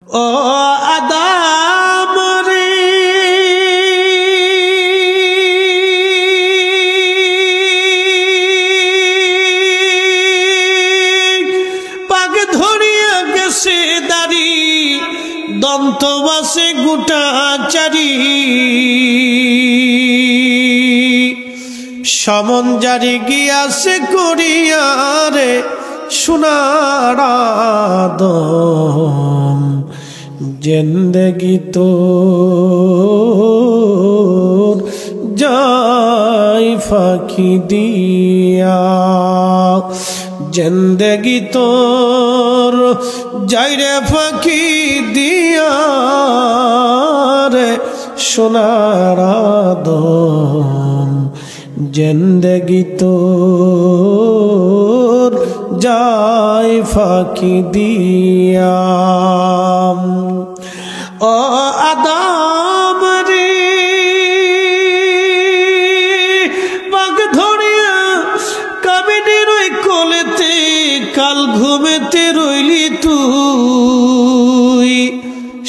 ও আদম রে পাক ধরিয়া গেছে দাড়ি দন্ত বাসে গোটা চারি সমন জারি গিয়াছে করিয়ারে সোনার আদম জিন্দেগি তোর যাই ফাঁকি দিয়া জিন্দেগি তোর যাই রে ফাঁকি দিয়া রে সোনার আদম জিন্দেগি তোর যাই ফাঁকি দিয়া ও আদম রে পাক ধরিয়া কামিনীর ওই কোলেতে কাল ঘুমেতে রইলি তুই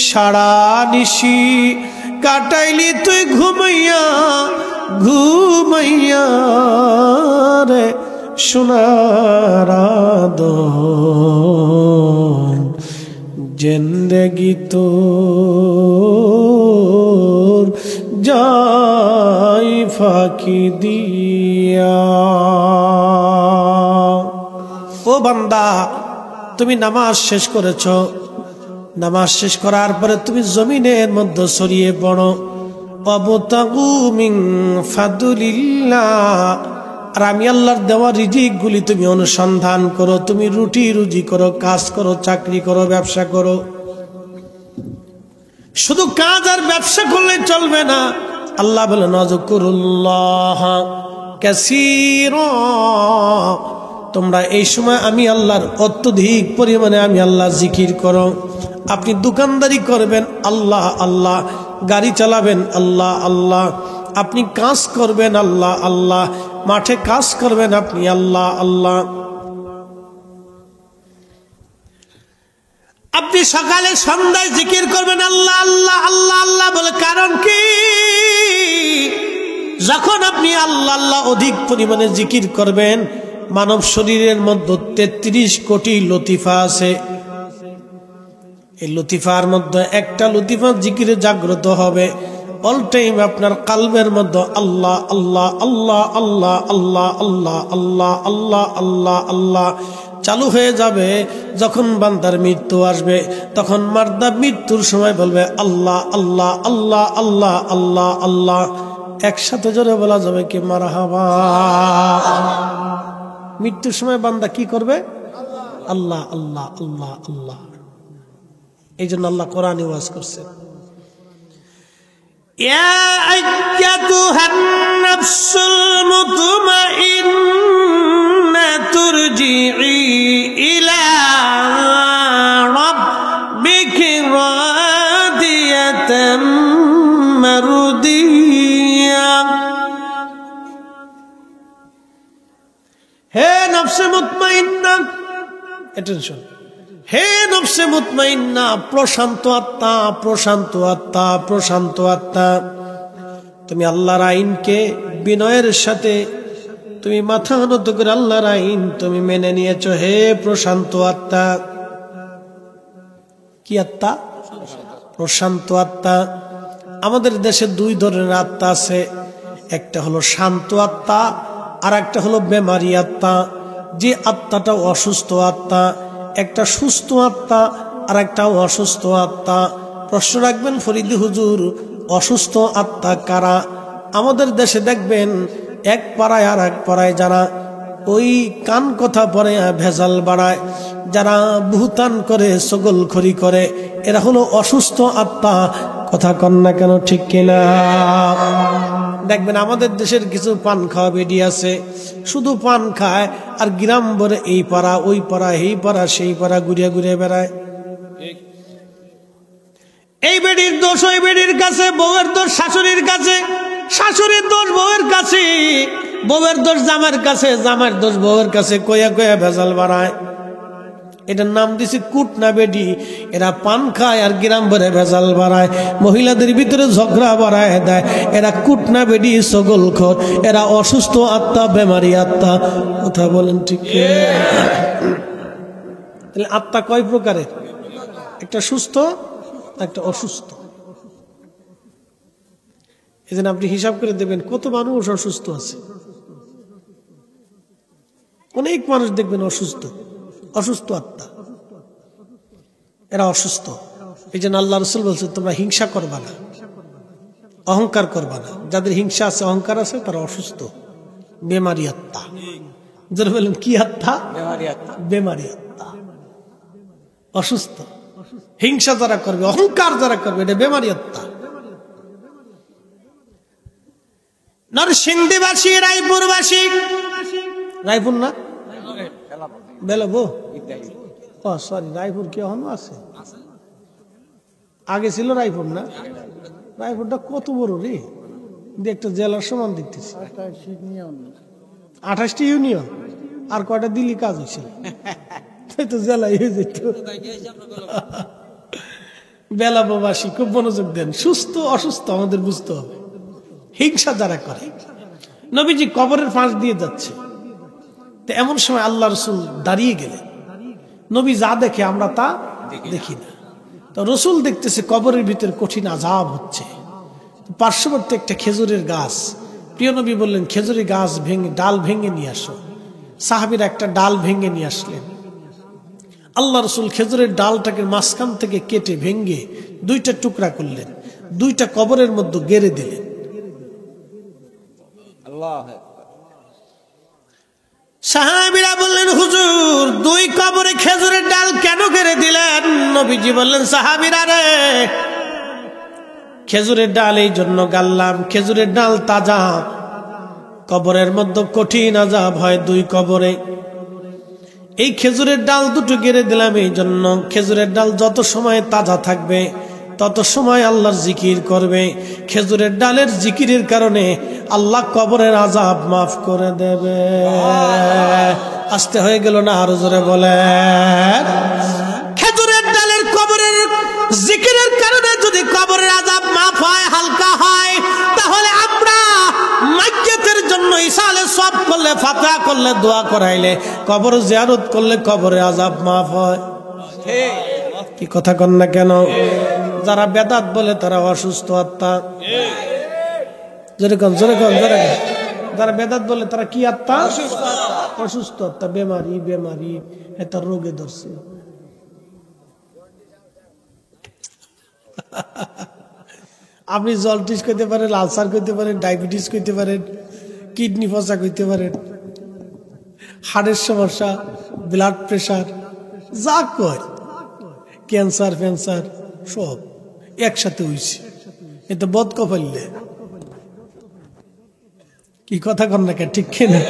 সারা নিশি কাটাইলি তুই ঘুমাইয়া ঘুমাইয়া রে সোনার আদম জিন্দেগি তোর যাই ফাঁকি দিয়া ও বান্দা তুমি নামাজ শেষ করেছ নামাজ শেষ করার পরে তুমি জমিনের মধ্যে ছড়িয়ে পড়ো ওয়াবতাগু মিন ফাদলিল্লাহ আর আমি আল্লাহর দেওয়া রিজিকগুলি তুমি অনুসন্ধান করো তুমি রুটি রুজি করো কাজ করো চাকরি করো ব্যবসা করো শুধু কাজ আর ব্যবসা করলে চলবে না আল্লাহ বলেন নাযকুরুল্লাহ কাসীরা তোমরা এই সময় আমি আল্লাহর অত্যধিক পরিমাণে আমি আল্লাহ জিকির করো আপনি দোকানদারি করবেন আল্লাহ আল্লাহ গাড়ি চালাবেন আল্লাহ আল্লাহ আপনি কাজ করবেন আল্লাহ আল্লাহ মাঠে কাজ করবেন আপনি আল্লাহ আল্লাহ আপনি সকালে সন্ধ্যায় জিকির করবেন আল্লাহ আল্লাহ আল্লাহ আল্লাহ বলে কারণ কি যখন আপনি আল্লাহ আল্লাহ অধিক পরিমাণে জিকির করবেন মানব শরীরের মধ্যে 33 কোটি লতিফা আছে এই লতিফার মধ্যে একটা লতিফা জিকিরে জাগ্রত হবে অল টাইম আপনার কালবের মধ্যে আল্লাহ আল্লাহ আল্লাহ আল্লাহ আল্লাহ আল্লাহ আল্লাহ আল্লাহ আল্লাহ আল্লাহ চালু হয়ে যাবে যখন বান্দার মৃত্যু আসবে তখন মারদা মৃত্যুর সময় বলবে আল্লাহ আল্লাহ আল্লাহ আল্লাহ আল্লাহ আল্লাহ একসাথে জোরে বলা যাবে কি মারহাবা মৃত্যুর সময় বান্দা কি করবে আল্লাহ আল্লাহ আল্লাহ আল্লাহ এই জন্য আল্লাহ কোরআনে ওয়াজ করছেন ইয়া আইয়াতুহান নাফসুল মুতমাইন্না তুরজিই ইলা রাব্বিকি রাদিয়াতাম মারদিয়া হে নফসে মুতমাইন্না অ্যাটেনশন হে নফসে মুতমাইন্না প্রশান্ত আত্মা প্রশান্ত আত্মা প্রশান্ত আত্মা তুমি আল্লাহর আইনকে বিনয়ের সাথে তুমি মাথা নত করে আল্লাহর আইন তুমি মেনে নিয়েছো হে প্রশান্ত আত্মা কি আত্মা প্রশান্ত আত্মা আমাদের দেশে দুই ধরনের আত্মা আছে একটা হলো শান্ত আত্মা আর একটা হলো বেমারি আত্মা যে আত্মাটা অসুস্থ আত্মা একটা সুস্থ আত্মা আর একটা অসুস্থ আত্মা প্রশ্ন রাখবেন ফরিদি হুজুর অসুস্থ আত্মা কারা আমাদের দেশে দেখবেন এক পাড়ায় আর এক পাড়ায় যারা ওই কান কথা পরে ভেজাল বাড়ায় যারা বুহতান করে সগলখড়ি করে এরা হলো অসুস্থ আত্মা কথা কন না কেন ঠিক কিনা দেখবেন আমাদের দেশের কিছু পান খাওয়া বেডি আছে শুধু পান খায় আর গ্রাম ভরে এই পাড়া ওই পাড়া এই পাড়া সেই পাড়া ঘুরিয়ে ঘুরিয়ে বেড়ায় এই বেডির দোষ ওই বেডির কাছে বউয়ের দোষ শাশুড়ির কাছে শাশুড়ির দোষ বউয়ের কাছে বউয়ের দোষ জামার কাছে জামার দোষ বউয়ের কাছে কয়া কয়া ভেজাল বাড়ায় এটার নাম দিছে কুটনা বেডি। এরা পান খায় আর গ্রাম ভরে ভেজাল বাড়ায়, মহিলাদের ভিতরে ঝগড়া বাড়ায় দেয়। এরা কুটনা বেডি, ছগলখোর, এরা অসুস্থ আত্মা, বেমারি আত্মা। কথা বলেন ঠিক? তাহলে আত্মা কয় প্রকারের? একটা সুস্থ, একটা অসুস্থ। এই জন্য আপনি হিসাব করে দেবেন কত মানুষ অসুস্থ আছে। অনেক মানুষ দেখবেন অসুস্থ, অসুস্থ আত্মা, এরা অসুস্থ। এই জন্য আল্লাহ রাসূল বলছেন তোমরা হিংসা করবা না, অহংকার করবা না। যাদের হিংসা আছে, অহংকার আছে, তারা অসুস্থ, বেমারি আত্মা। যারা বলেন কি আত্মা? বেমারি আত্মা, অসুস্থ। হিংসা যারা করবে, অহংকার যারা করবে, এটা বেমারি আত্মা। নরসিংদীবাসী, রায়পুরবাসী, রায়পুর না বেলাবো, ও সরি, রায়পুর কি এখনো আছে? আগে ছিল রায়পুর না? রায়পুরটা কত বড় রে, একটা জেলার সমান দেখতেছি। 28টি ইউনিয়ন, আর কয়টা দিল্লি কাজ হয়েছিল, তো জেলায় হয়ে যেত। বেলাবোবাসী খুব মনোযোগ দেন। সুস্থ অসুস্থ আমাদের বুঝতে হবে। হিংসা যারা করে, নবীজি কবরের পাশ দিয়ে যাচ্ছে, তো এমন সময় আল্লাহ রসুল দাঁড়িয়ে গেলেন। নবী যা দেখে আমরা তা দেখি না। তো রসুল দেখতেছে কবরের ভিতরে কঠিন আযাব হচ্ছে। পার্শ্ববর্তী একটা খেজুরের গাছ, প্রিয় নবী বললেন খেজুরের গাছ ভেঙে, ডাল ভেঙে নিয়ে আসো। সাহাবীরা একটা ডাল ভেঙে নিয়ে আসলেন। আল্লাহ রসুল খেজুরের ডালটাকে মাঝখান থেকে কেটে ভেঙে 2টা টুকরা করলেন, 2টা কবরের মধ্যে গেড়ে দিলেন। সাহাবীরা বললেন হুজুর 2 কবরে খেজুরের ডাল কেন গেড়ে দিলেন? নবীজি বললেন সাহাবীরা রে, খেজুরের ডাল এই জন্য গাললাম, খেজুরের ডাল তাজা, কবরের মধ্যে কঠিন আযাব হয় 2 কবরে। এই খেজুরের ডাল 2টো গেড়ে দিলাম এই জন্য, খেজুরের ডাল যত সময় তাজা থাকবে তত সময় আল্লাহর জিকির করবে। খেজুরের ডালের জিকিরের কারণে আল্লাহ কবরের আযাব মাফ করে দেবে। আসতে হয়ে গেল না? আরো জোরে বলে। খেজুরের ডালের কবরের জিকিরের কারণে যদি কবরের আযাব মাফ হয়, হালকা হয়, তাহলে আমরা মাইয়্যিতের জন্য ইসালে সওয়াব করলে, ফাতিহা করলে, দোয়া করাইলে, কবর জিয়ারত করলে কবরের আযাব মাফ হয়। কি কথা কন না কেন? যারা বেদাত বলে তারা অসুস্থ আত্মা। জোরে কন, জোরে কন, জোরে কন। যারা বেদাত বলে তারা কি আত্মা? অসুস্থ আত্মা, বেমারি, বেমারি, এটা রোগে ধরছে। আপনি জলটিস করতে পারেন, আলসার করতে পারেন, ডায়াবেটিস করতে পারেন, কিডনি ফসা করতে পারেন, হার্টের সমস্যা, ব্লাড প্রেশার, যা কয়, ক্যান্সার ফ্যান্সার সব একসাথে হয়েছে। এটা বদ কপাইলে। কি কথা কন না কে? ঠিক কিনা?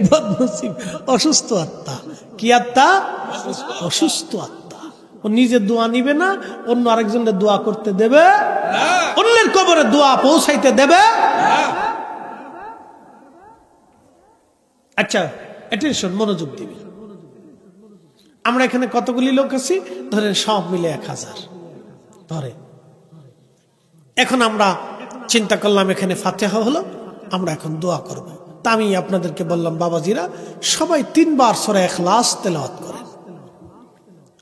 বদনসিব, অসুস্থ আত্মা। কি আত্মা? অসুস্থ আত্মা। ও নিজে দোয়া নিবে না, অন্য আরেকজনের দোয়া করতে দেবে না, অন্যের কবরে দোয়া পৌঁছাইতে দেবে না। আচ্ছা, অ্যাটেনশন, মনোযোগ দিবে। আমরা এখানে কতগুলি লোক আছি? ধরেন সব মিলে 1000 ধরে। এখন আমরা চিন্তা করলাম এখানে ফাতিহা হলো, আমরা এখন দোয়া করব। তা আমি আপনাদেরকে বললাম বাবাজিরা সবাই 3 বার সূরা ইখলাস তেলাওয়াত করেন।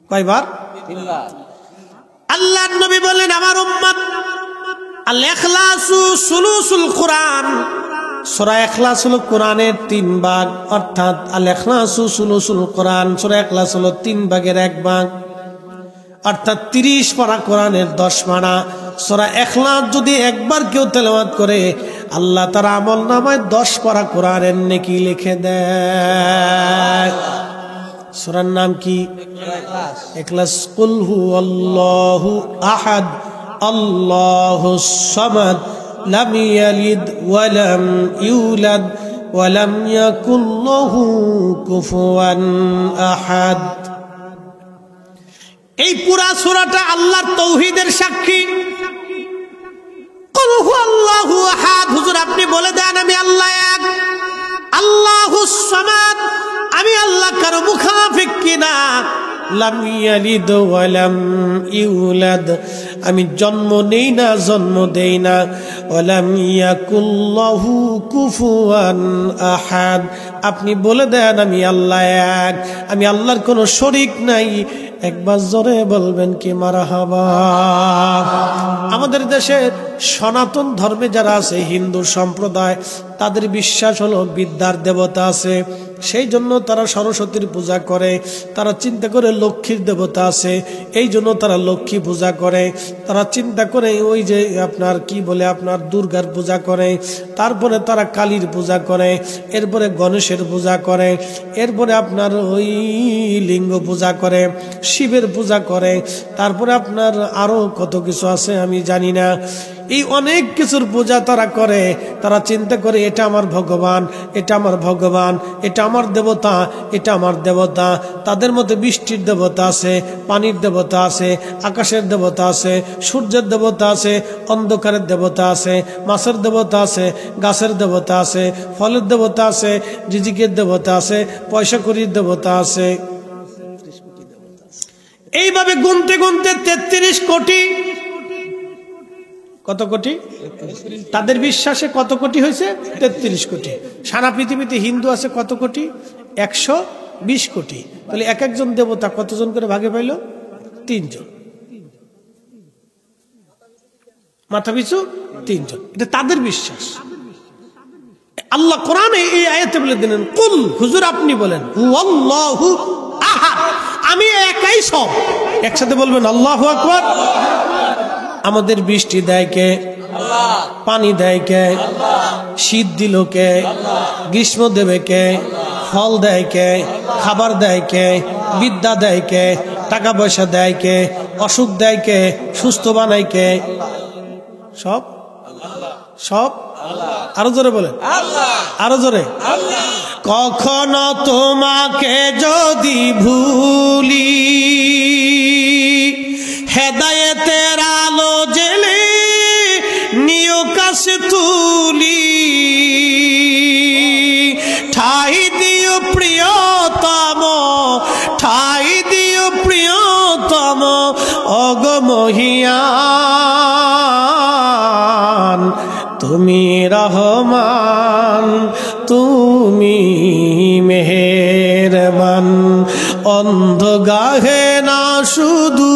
কয়বার? 3 বার। আল্লাহর নবী বলেন আমার উম্মত আল ইখলাসু সুলুসুল কুরআন, সূরা ইখলাস হলো কোরআনের 3 ভাগ, অর্থাৎ আল ইখলাসু সুলুসুল কুরআন, সূরা ইখলাস হলো 3 ভাগের 1 ভাগ, অর্থাৎ 30 পারা কোরআনের 10 পারা। সূরা ইখলাস যদি একবার কেউ তেলাওয়াত করে আল্লাহ তার আমলনামায় 10 পারা কোরআনের নেকি লিখে দেয়। সূরার নাম কি? ইখলাস। কুল হুয়াল্লাহু আহাদ আল্লাহুস সামাদ লাম ইয়ালিদ ওয়া লাম ইউলাদ ওয়া লাম ইয়াকুল লাহু কুফুয়ান আহাদ। এই পুরা সূরাটা আল্লাহর তাওহীদের সাক্ষী। কুল হুয়াল্লাহু আহাদ, হুজুর আপনি বলে দেন আমি আল্লাহ এক। আল্লাহুস সামাদ, আমি আল্লাহ কারো মুখাফিক কিনা। লাম ইয়ালিদ ওয়া লাম ইউলাদ, আমি জন্ম নেই না জন্ম দেই না, ওয়া লাম ইয়াকুল্লাহু কুফুয়ান আহাদ, আপনি বলে দেন আমি আল্লাহ এক, আমি আল্লাহর কোনো শরীক নাই। একবার জোরে বলবেন কি মারহাবা। আমাদের দেশে সনাতন ধর্মে যারা আছে, হিন্দু সম্প্রদায়, তাদের বিশ্বাস হলো বিদ্যার দেবতা আছে, সেই জন্য তারা সরস্বতীর পূজা করে। তারা চিন্তা করে লক্ষ্মীর দেবতা আছে, এই জন্য তারা লক্ষ্মী পূজা করে। তারা চিন্তা করে ওই যে আপনার কি বলে আপনার দুর্গার পূজা করে, তারপরে তারা কালীর পূজা করে, এরপরে গণেশের পূজা করে, এরপরে আপনার ওই লিঙ্গ পূজা করে, শিবের পূজা করে, তারপরে আপনার আরো কত কিছু আছে আমি জানি না। এই অনেক কিছুর পূজা তারা করে। তারা চিন্তা করে এটা আমার ভগবান, এটা আমার ভগবান, এটা আমার দেবতা, এটা আমার দেবতা। তাদের মধ্যে বৃষ্টির দেবতা আছে, পানির দেবতা আছে, আকাশের দেবতা আছে, সূর্যের দেবতা আছে, অন্ধকারের দেবতা আছে, মাছের দেবতা আছে, গাছের দেবতা আছে, ফলের দেবতা আছে, রিজিকের দেবতা আছে, পয়সা কড়ির দেবতা আছে। এইভাবে গুনতে গুনতে 33 কোটি, কত কোটি? তাদের বিশ্বাসে কত কোটি হয়েছে? 33 কোটি। সারা পৃথিবীতে হিন্দু আছে কত কোটি? 120 কোটি। তাহলে এক একজন দেবতা কতজন করে ভাগে পাইল? 3 জন, মাথা পিছু 3 জন। এটা তাদের বিশ্বাস। আল্লাহ কোরআনে এই আয়াতে বলে দিলেন, কুল, হুজুর আপনি বলেন, হুয়াল্লাহু আহাদ, আমি একাই সব। একসাথে বলবেন আল্লাহু আকবার। আমাদের বৃষ্টি দেয় কে? আল্লাহ। পানি দেয় কে? আল্লাহ। শীত দিল কে? আল্লাহ। গ্রীষ্ম দেবে কে? ফল দেয় কে? খাবার দেয় কে? বিদ্যা দেয় কে? টাকা পয়সা দেয় কে? অসুখ দেয় কে? সুস্থ বানায় কে? সব সব আরো জোরে বলেন, আরো জোরে। কখনো তোমাকে যদি ভুলি, হেদায়েতের আলো জেলে নিও কাছে তুলি, ঠাই দিও প্রিয়তম, ঠাই দিও প্রিয়তম, অগমহিয়ান তুমি রহমান, তুমি মেহেরবান। অন্ধ গাহে না শুধু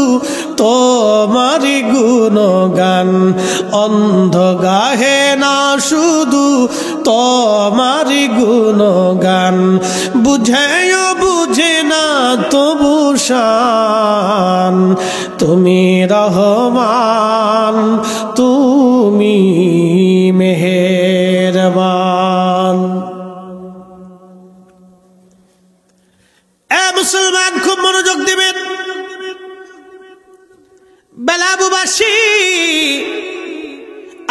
তোমারি গুণগান, অন্ধ গাহে না শুধু তোমারি গুণগান, বুঝেও বুঝে না তবু শান, তুমি রহমান, তুমি মেহেরবান। মুসলমান খুব মনোযোগ দিবেন। বেলাবুবাসী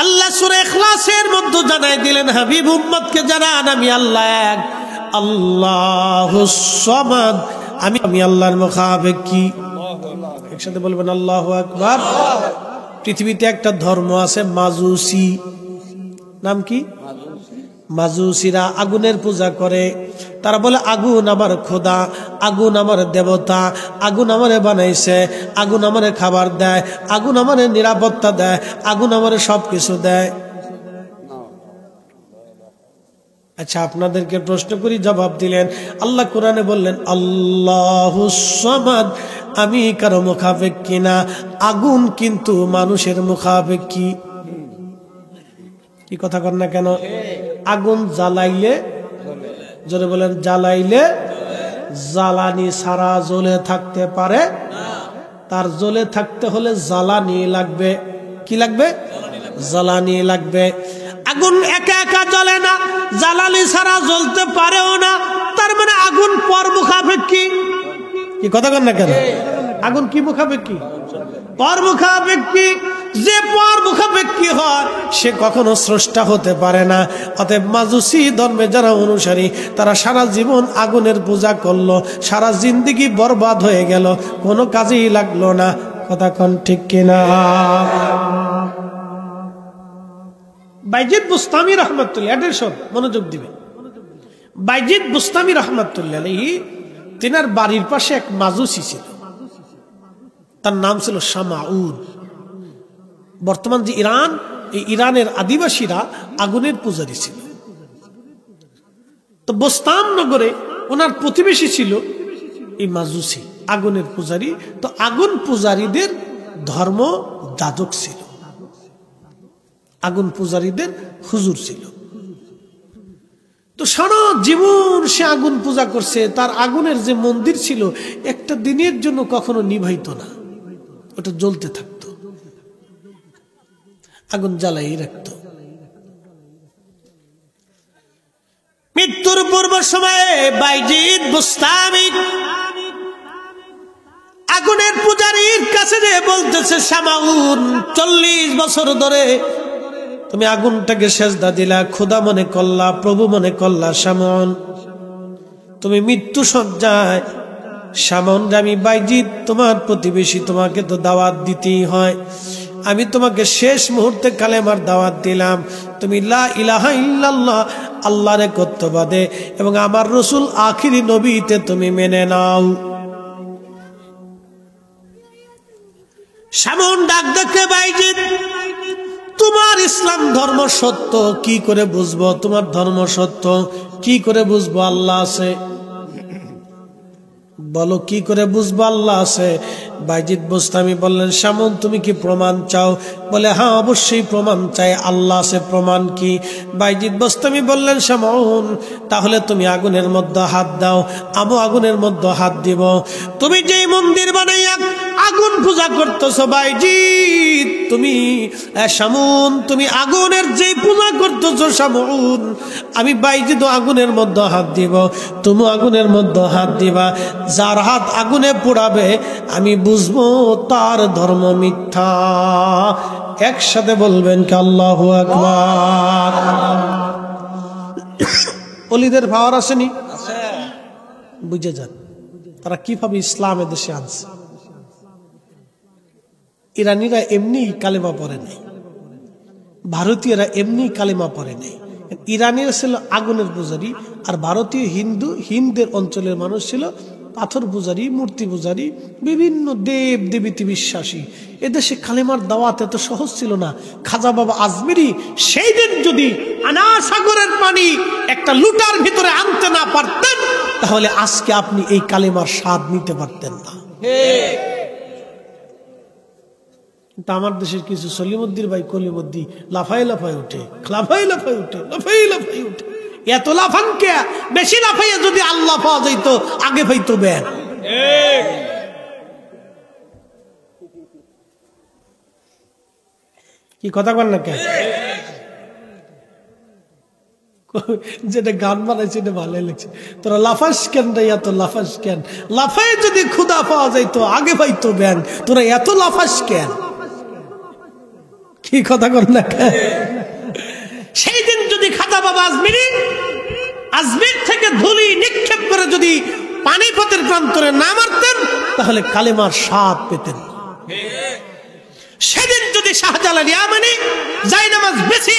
আল্লাহ সূরা ইখলাসের মধ্যে জানাই দিলেন, হাবিব উম্মতকে জানান আমি আল্লাহ এক, আল্লাহুস সামাদ, আমি আল্লাহর মুখাপেক্ষী। একসাথে বলবেন আল্লাহু আকবার। পৃথিবীতে একটা ধর্ম আছে মাজুসি, নাম কি? মাজুসিরা আগুনের পূজা করে। তারা বলে আগুন আমার খোদা, আগুন আমার দেবতা, আগুন আমারে বানাইছে, আগুন আমারে খাবার দেয়, আগুন আমারে নিরাপত্তা দেয়, আগুন আমারে সবকিছু দেয়। আচ্ছা, আপনাদেরকে প্রশ্ন করি, জবাব দিলেন। আল্লাহ কোরআনে বললেন আল্লাহুস সামাদ, আমি কারো মুখাপেক্ষী না। আগুন কিন্তু মানুষের মুখাপেক্ষী। কি কথা কর না কেন? আগুন জ্বালাইলে, জোরে বলেন, জ্বালাইলে জ্বালানি ছাড়া জ্বলে থাকতে পারে? তার জ্বলে থাকতে হলে জ্বালানি লাগবে। কি লাগবে? জ্বালানি লাগবে। আগুন একা একা জ্বলে না, জ্বালানি ছাড়া জ্বলতে পারেও না। তার মানে আগুন পর মুখাপেক্ষী। কি কথা কর না কেন? আগুন কি মুখাপেক্ষী? পর মুখাপেক্ষী। যে পর মুখাপেক্ষী হয় সে কখনো স্রষ্টা হতে পারে না। অতএব মাজুসি ধর্মে যারা অনুসারী, তারা সারা জীবন আগুনের পূজা করলো, সারা জিন্দেগি বরবাদ হয়ে গেল, কোনো কাজেই লাগলো না। কথা কোন ঠিক কিনা? বাইজিদ বুস্তামি রহমাতুল্লাহ, মনোযোগ দিবে। বাইজিদ বুস্তামি রহমাতুল্লাহ আলাইহি তিনার বাড়ির পাশে এক মাজুসি ছিল, তার নাম ছিল শামাউন। বর্তমান যে ইরান, এই ইরানের আদিবাসীরা আগুনের পূজারী ছিল। তো বোস্তান নগরে ওনার প্রতিবেশী ছিল এই মাজুসি, আগুনের পূজারী। তো আগুন পূজারীদের ধর্ম যাজক ছিল, আগুন পূজারীদের হুজুর ছিল। তো সারা জীবন সে আগুন পূজা করছে। তার আগুনের যে মন্দির ছিল একটা দিনের জন্য কখনো নিভাইত না, ওটা জ্বলতে থাকতো, আগুন জ্বালাই রাখত। মৃত্যুর পূর্ব সময়ে বাইজিদ বুস্তামি আগুনের পূজারীর কাছে যে বলতেছে, শামাউন 40 বছর ধরে তুমি আগুনটাকে সেজদা দিলা, খোদা মনে করলা, প্রভু মনে করলা। শামাউন তুমি মৃত্যু সজ্জায়। শামাউন, আমি বাইজিদ তোমার প্রতিবেশী, তোমাকে তো দাওয়াত দিতেই হয়। আমি তোমাকে শেষ মুহূর্তে কালেমার দাওয়াত দিলাম, তুমি লা ইলাহা ইল্লাল্লাহ, আল্লাহর একত্ববাদে এবং আমার রাসূল আখিরি নবীতে তুমি মেনে নাও। শামাউন ডাক দেখে, বাইজিদ তোমার ইসলাম ধর্ম সত্য, কি করে বুঝবো তোমার ধর্ম সত্য? কি করে বুঝবো আল্লাহ আছে? বলো কি করে বুঝবো আল্লাহ আছে? বাইজিদ বুস্তামি বললেন, শামাউন তুমি কি প্রমাণ চাও? বলে হ্যাঁ অবশ্যই প্রমাণ চাই, আল্লাহ আছে, প্রমাণ কি? বাইজিদ বুস্তামি বললেন, শামাউন তাহলে তুমি আগুনের মধ্যে হাত দাও, আমি আগুনের মধ্যে হাত দিব। তুমি যেই মন্দির বানাইয়া আগুন পূজা করতেছো বাইজিদ, তুমি শামাউন তুমি আগুনের যেই পূজা করতেছো শামাউন, আমি বাইজিদ আগুনের মধ্যে হাত দিব, তুমি আগুনের মধ্যে হাত দিবা। যার হাত আগুনে পোড়াবে আমি বুঝবো তার ধর্ম মিথ্যা। একসাথে বলবেন কি আল্লাহু আকবার। ওলিদের পাওয়ার আসেনি? বুঝে যান তারা কিভাবে ইসলাম এদেশে আনছে। ইরানিরা এমনি কালেমা পড়ে নাই, ভারতীয়রা এমনি কালেমা পড়ে নাই। ইরানিরা ছিল আগুনের পূজারী, আর ভারতীয় হিন্দের অঞ্চলের মানুষ ছিল পাথর পূজারী, মূর্তি পূজারী, বিভিন্ন দেব দেবীতে বিশ্বাসী। এদেশে কালেমার দাওয়াত এত সহজ ছিল না। খাজা বাবা আজমিরি সেই দিন যদি আনা সাগরের পানি একটা লুটার ভিতরে আনতে না পারতেন, তাহলে আজকে আপনি এই কালেমার স্বাদ নিতে পারতেন না। কিন্তু আমার দেশের কিছু সলিমুদ্দির ভাই কলিমুদ্দি লাফাই লাফাই উঠে, লাফাই লাফাই উঠে, লাফাই লাফাই উঠে। এত লাফান কে? বেশি লাফাইয়া যদি আল্লাহ পাওয়া যাইত আগে পাইতো বেন। কি কথা বল না কে? যেটা গান বানাইছে এটা ভালোই লাগছে। তোরা লাফাস কেন রে, এত লাফাস কেন? লাফাই যদি খুদা পাওয়া যাইতো আগে পাইতো বেন, তোরা এত লাফাস কেন? কি কথা বল না কে? সেই দিন যদি খাজা বাবা আজমির থেকে ধুলি নিক্ষেপ করে যদি পানিপথের প্রান্তরে না মারতেন, তাহলে কালেমার স্বাদ পেতেন। সেদিন যদি শাহজালাল ইয়ামানি জায়নামাজ বেছে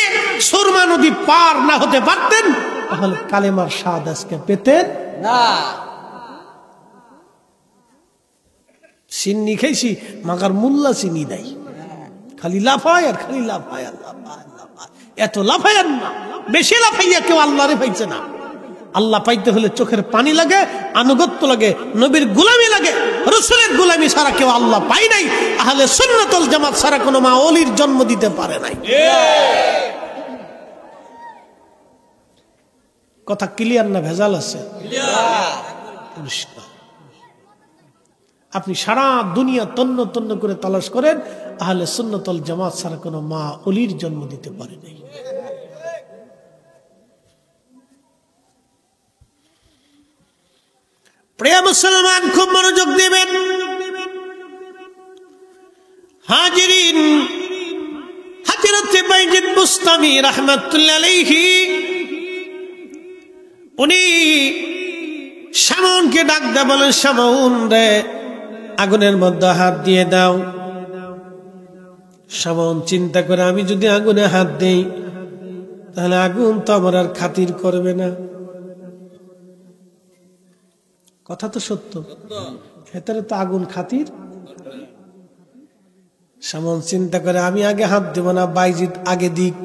সুরমা নদী পার না হতে পারতেন, তাহলে কালেমার স্বাদ আজকে পেতেন না। চিনি খাইছি মাগার মোল্লা চিনি নাই, খালি লাফায় আর খালি লাফায় আর লাফায়। এত লাফায় না, বেশি লাফাইয়া কেউ আল্লাহরে পাইছে না। আল্লাহ পাইতে হলে চোখের পানি লাগে, আনুগত্য লাগে, নবীর গোলামি লাগে। রাসূলের গোলামি ছাড়া কেউ আল্লাহ পাই নাই। আহলে সুন্নাত ওয়াল জামাত ছাড়া কোনো মা ওলির জন্ম দিতে পারে নাই। কথা ক্লিয়ার না ভেজাল আছে? আপনি সারা দুনিয়া তন্ন তন্ন করে তালাশ করেন, আহলে সুন্নাত ওয়াল জামাত ছাড়া কোনো মা ওলির জন্ম দিতে পারে নাই। প্রিয় মুসলমান, খুব মনোযোগ দিবেন। হাজিরিন, হযরত বাইজিদ বুস্তামি রাহমাতুল্লাহ আলাইহি উনি শামাউনকে ডাক দেয়া বলেন, শামাউন রে, আগুনের মধ্যে হাত দিয়ে দাও। শামাউন চিন্তা করে, আমি যদি আগুনে হাত দেই তাহলে আগুন তো আমার আর খাতির করবে না। কথা তো সত্য, ভেতরে তো আগুন খাতির। সামন চিন্তা করে আমি আগে হাত দেব না, বাইজিদ আগে দিক।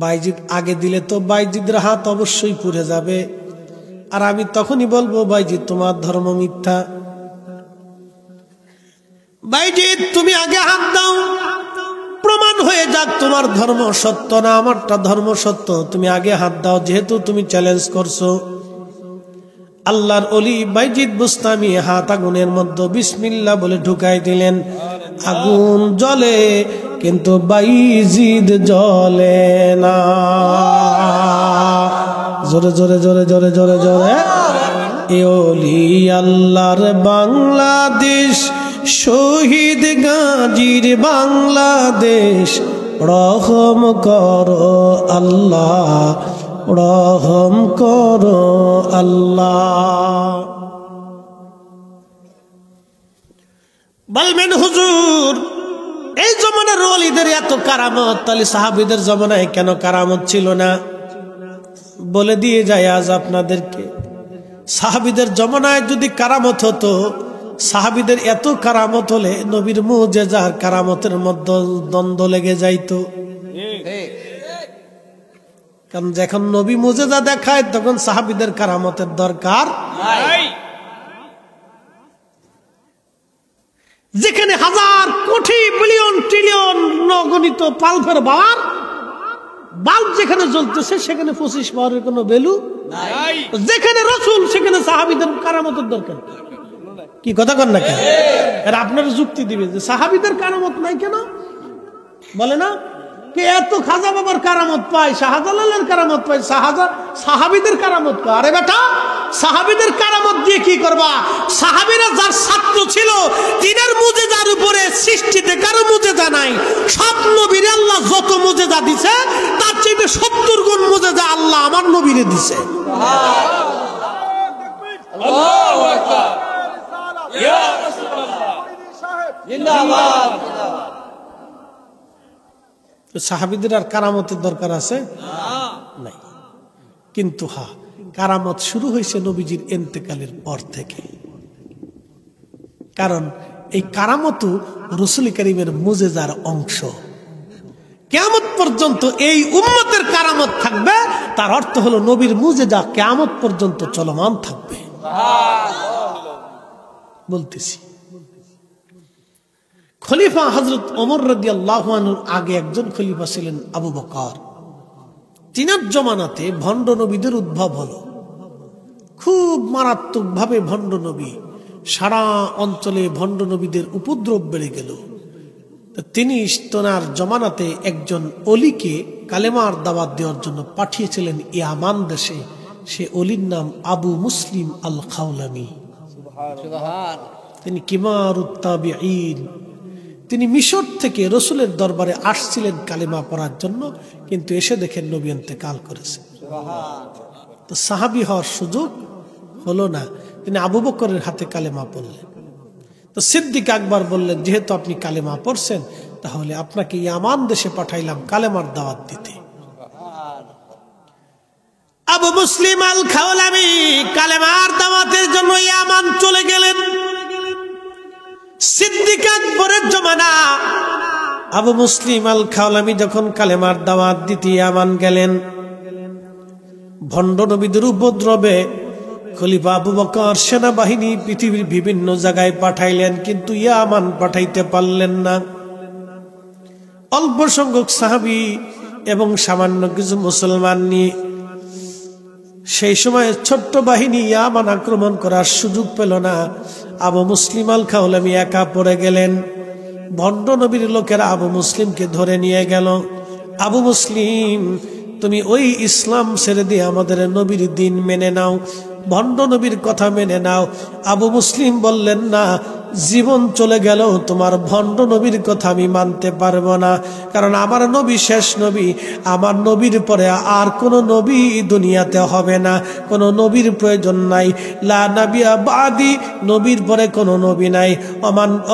বাইজিদ আগে দিলে তো বাইজিদের হাত অবশ্যই পুড়ে যাবে, আর আমি তখনই বলবো বাইজিদ তোমার ধর্ম মিথ্যা। বাইজিদ তুমি আগে হাত দাও, প্রমাণ হয়ে যাক তোমার ধর্ম সত্য না আমারটা ধর্ম সত্য। তুমি আগে হাত দাও, যেহেতু তুমি চ্যালেঞ্জ করছো। আল্লাহর ওলি বাইজিদ বুস্তামি হাত আগুনের মধ্যে বিসমিল্লাহ বলে ঢুকাই দিলেন। আগুন জ্বলে কিন্তু বাইজিদ জ্বলে না। জোরে জোরে জোরে জোরে জোরে জোরে। এ ওলি আল্লাহর বাংলাদেশ, শহীদ গাজীর বাংলাদেশ, রহম করো আল্লাহ, রহম করো আল্লাহ। বলবেন হুজুর এই জমানার ওলিদের এত কারামত, তাহলে সাহাবীদের জমানায় কেন কারামত ছিল না? বলে দিয়ে যায় আজ আপনাদেরকে, সাহাবীদের জমানায় যদি কারামত হতো, সাহাবীদের এত কারামত হলে নবীর মুজিজার কারামতের মধ্যে দ্বন্দ্ব লেগে যাইতো। কারণ যখন নবী মুজিজা দেখায় তখন সাহাবীদের কারামতের দরকার নাই। যেখানে হাজার কোটি বিলিয়ন ট্রিলিয়ন নগণিত পাল্পের বার বাল্ব যেখানে জ্বলতেছে সেখানে 25 পাওয়ারের কোনো ভ্যালু নাই। যেখানে রাসূল সেখানে সাহাবীদের কারামতের দরকার। কি কথা কন না কেন? আর আপনারা যুক্তি দিবেন যে সাহাবীদের কারামত নাই কেন? বলে না কে এত খাজা বাবার কারামত পায়, শাহজালালের কারামত পায়, সাহাবীদের কারামত পায়। আরে বেটা, সাহাবীদের কারামত দিয়ে কি করবা? সাহাবীরা যার ছাত্র ছিল তিনার মুজিজার উপরে সৃষ্টিতে কারো মুজিজা নাই। সব নবীরে আল্লাহ যত মুজিজা দিছে তার চেয়ে 70 গুণ মুজিজা আল্লাহ আমার নবীরে দিছে। আল্লাহু আকবার, ইয়া রাসূলুল্লাহ, জিন্দাবাদ। সাহাবীদের আর কারামতের দরকার আছে নাই। কিন্তু হ্যাঁ, কারামত শুরু হয়েছে নবীজির ইন্তেকালের পর থেকে। কারণ এই কারামতও রাসূল করিমের মুজিজার অংশ। কিয়ামত পর্যন্ত এই উম্মতের কারামত থাকবে, তার অর্থ হলো নবীর মুজিজা কিয়ামত পর্যন্ত চলমান থাকবে। বলতেছি খলিফা হযরত ওমর রাদিয়াল্লাহু আনহুর আগে একজন খলিফা ছিলেন আবু বকর। তিনার জমানাতে ভণ্ড নবীদের উদ্ভব হলো। খুব মারাত্মক ভাবে ভণ্ড নবী, সারা অঞ্চলে ভণ্ড নবীদের উপদ্রব বেড়ে গেল। তিনি তোনার জমানাতে একজন অলিকে কালেমার দাওয়াত দেওয়ার জন্য পাঠিয়েছিলেন ইয়ামান দেশে। সে অলির নাম আবু মুসলিম আল খাওলামি। তিনি কিমারুত তাবিঈন। তিনি মিশর থেকে রাসূলের দরবারে আসছিলেন কালেমা পড়ার জন্য, কিন্তু এসে দেখেন নবী ইন্তেকাল করেছে। তো সাহাবী হওয়ার সুযোগ হলো না, তিনি আবু বকরের হাতে কালেমা পড়লেন। তো সিদ্দিক আকবর বললেন, যেহেতু আপনি কালেমা পড়ছেন তাহলে আপনাকে ইয়ামান দেশে পাঠাইলাম কালেমার দাওয়াত দিতে। আবু মুসলিম আল খাওলামি কালেমার দাওয়াতের জন্য ইয়ামান চলে গেলেন। সিদ্দিক আকবরের জমানা, আবু মুসলিম আল খাওলামি যখন কালেমার দাওয়াত দিতে ইয়ামান গেলেন, ভণ্ড নবীদের উপদ্রবে খলিফা আবু বকর সেনাবাহিনী পৃথিবীর বিভিন্ন জায়গায় পাঠাইলেন, কিন্তু ইয়ামান পাঠাইতে পারলেন না। অল্প সংখ্যক সাহাবী এবং সামান্য কিছু মুসলমান নিয়ে সেই সময় ছোট্ট বাহিনী ইয়ামান আক্রমণ করার সুযোগ পেল না। আবু মুসলিম আল খাওলামি একা পড়ে গেলেন। ভণ্ড নবীর লোকেরা আবু মুসলিমকে ধরে নিয়ে গেল। আবু মুসলিম, তুমি ওই ইসলাম ছেড়ে দিয়ে আমাদের নবীর দিন মেনে নাও, ভণ্ড নবীর কথা মেনে নাও। আবু মুসলিম বললেন, না, জীবন চলে গেল তোমার ভণ্ড নবীর কথা আমি মানতে পারবো না, কারণ আমার নবী শেষ নবী। আমার নবীর পরে আর কোনো নবী দুনিয়াতে হবে না, কোনো নবীর প্রয়োজন নাই। লা নাবিয়া বাদি, নবীর পরে কোনো নবী নাই।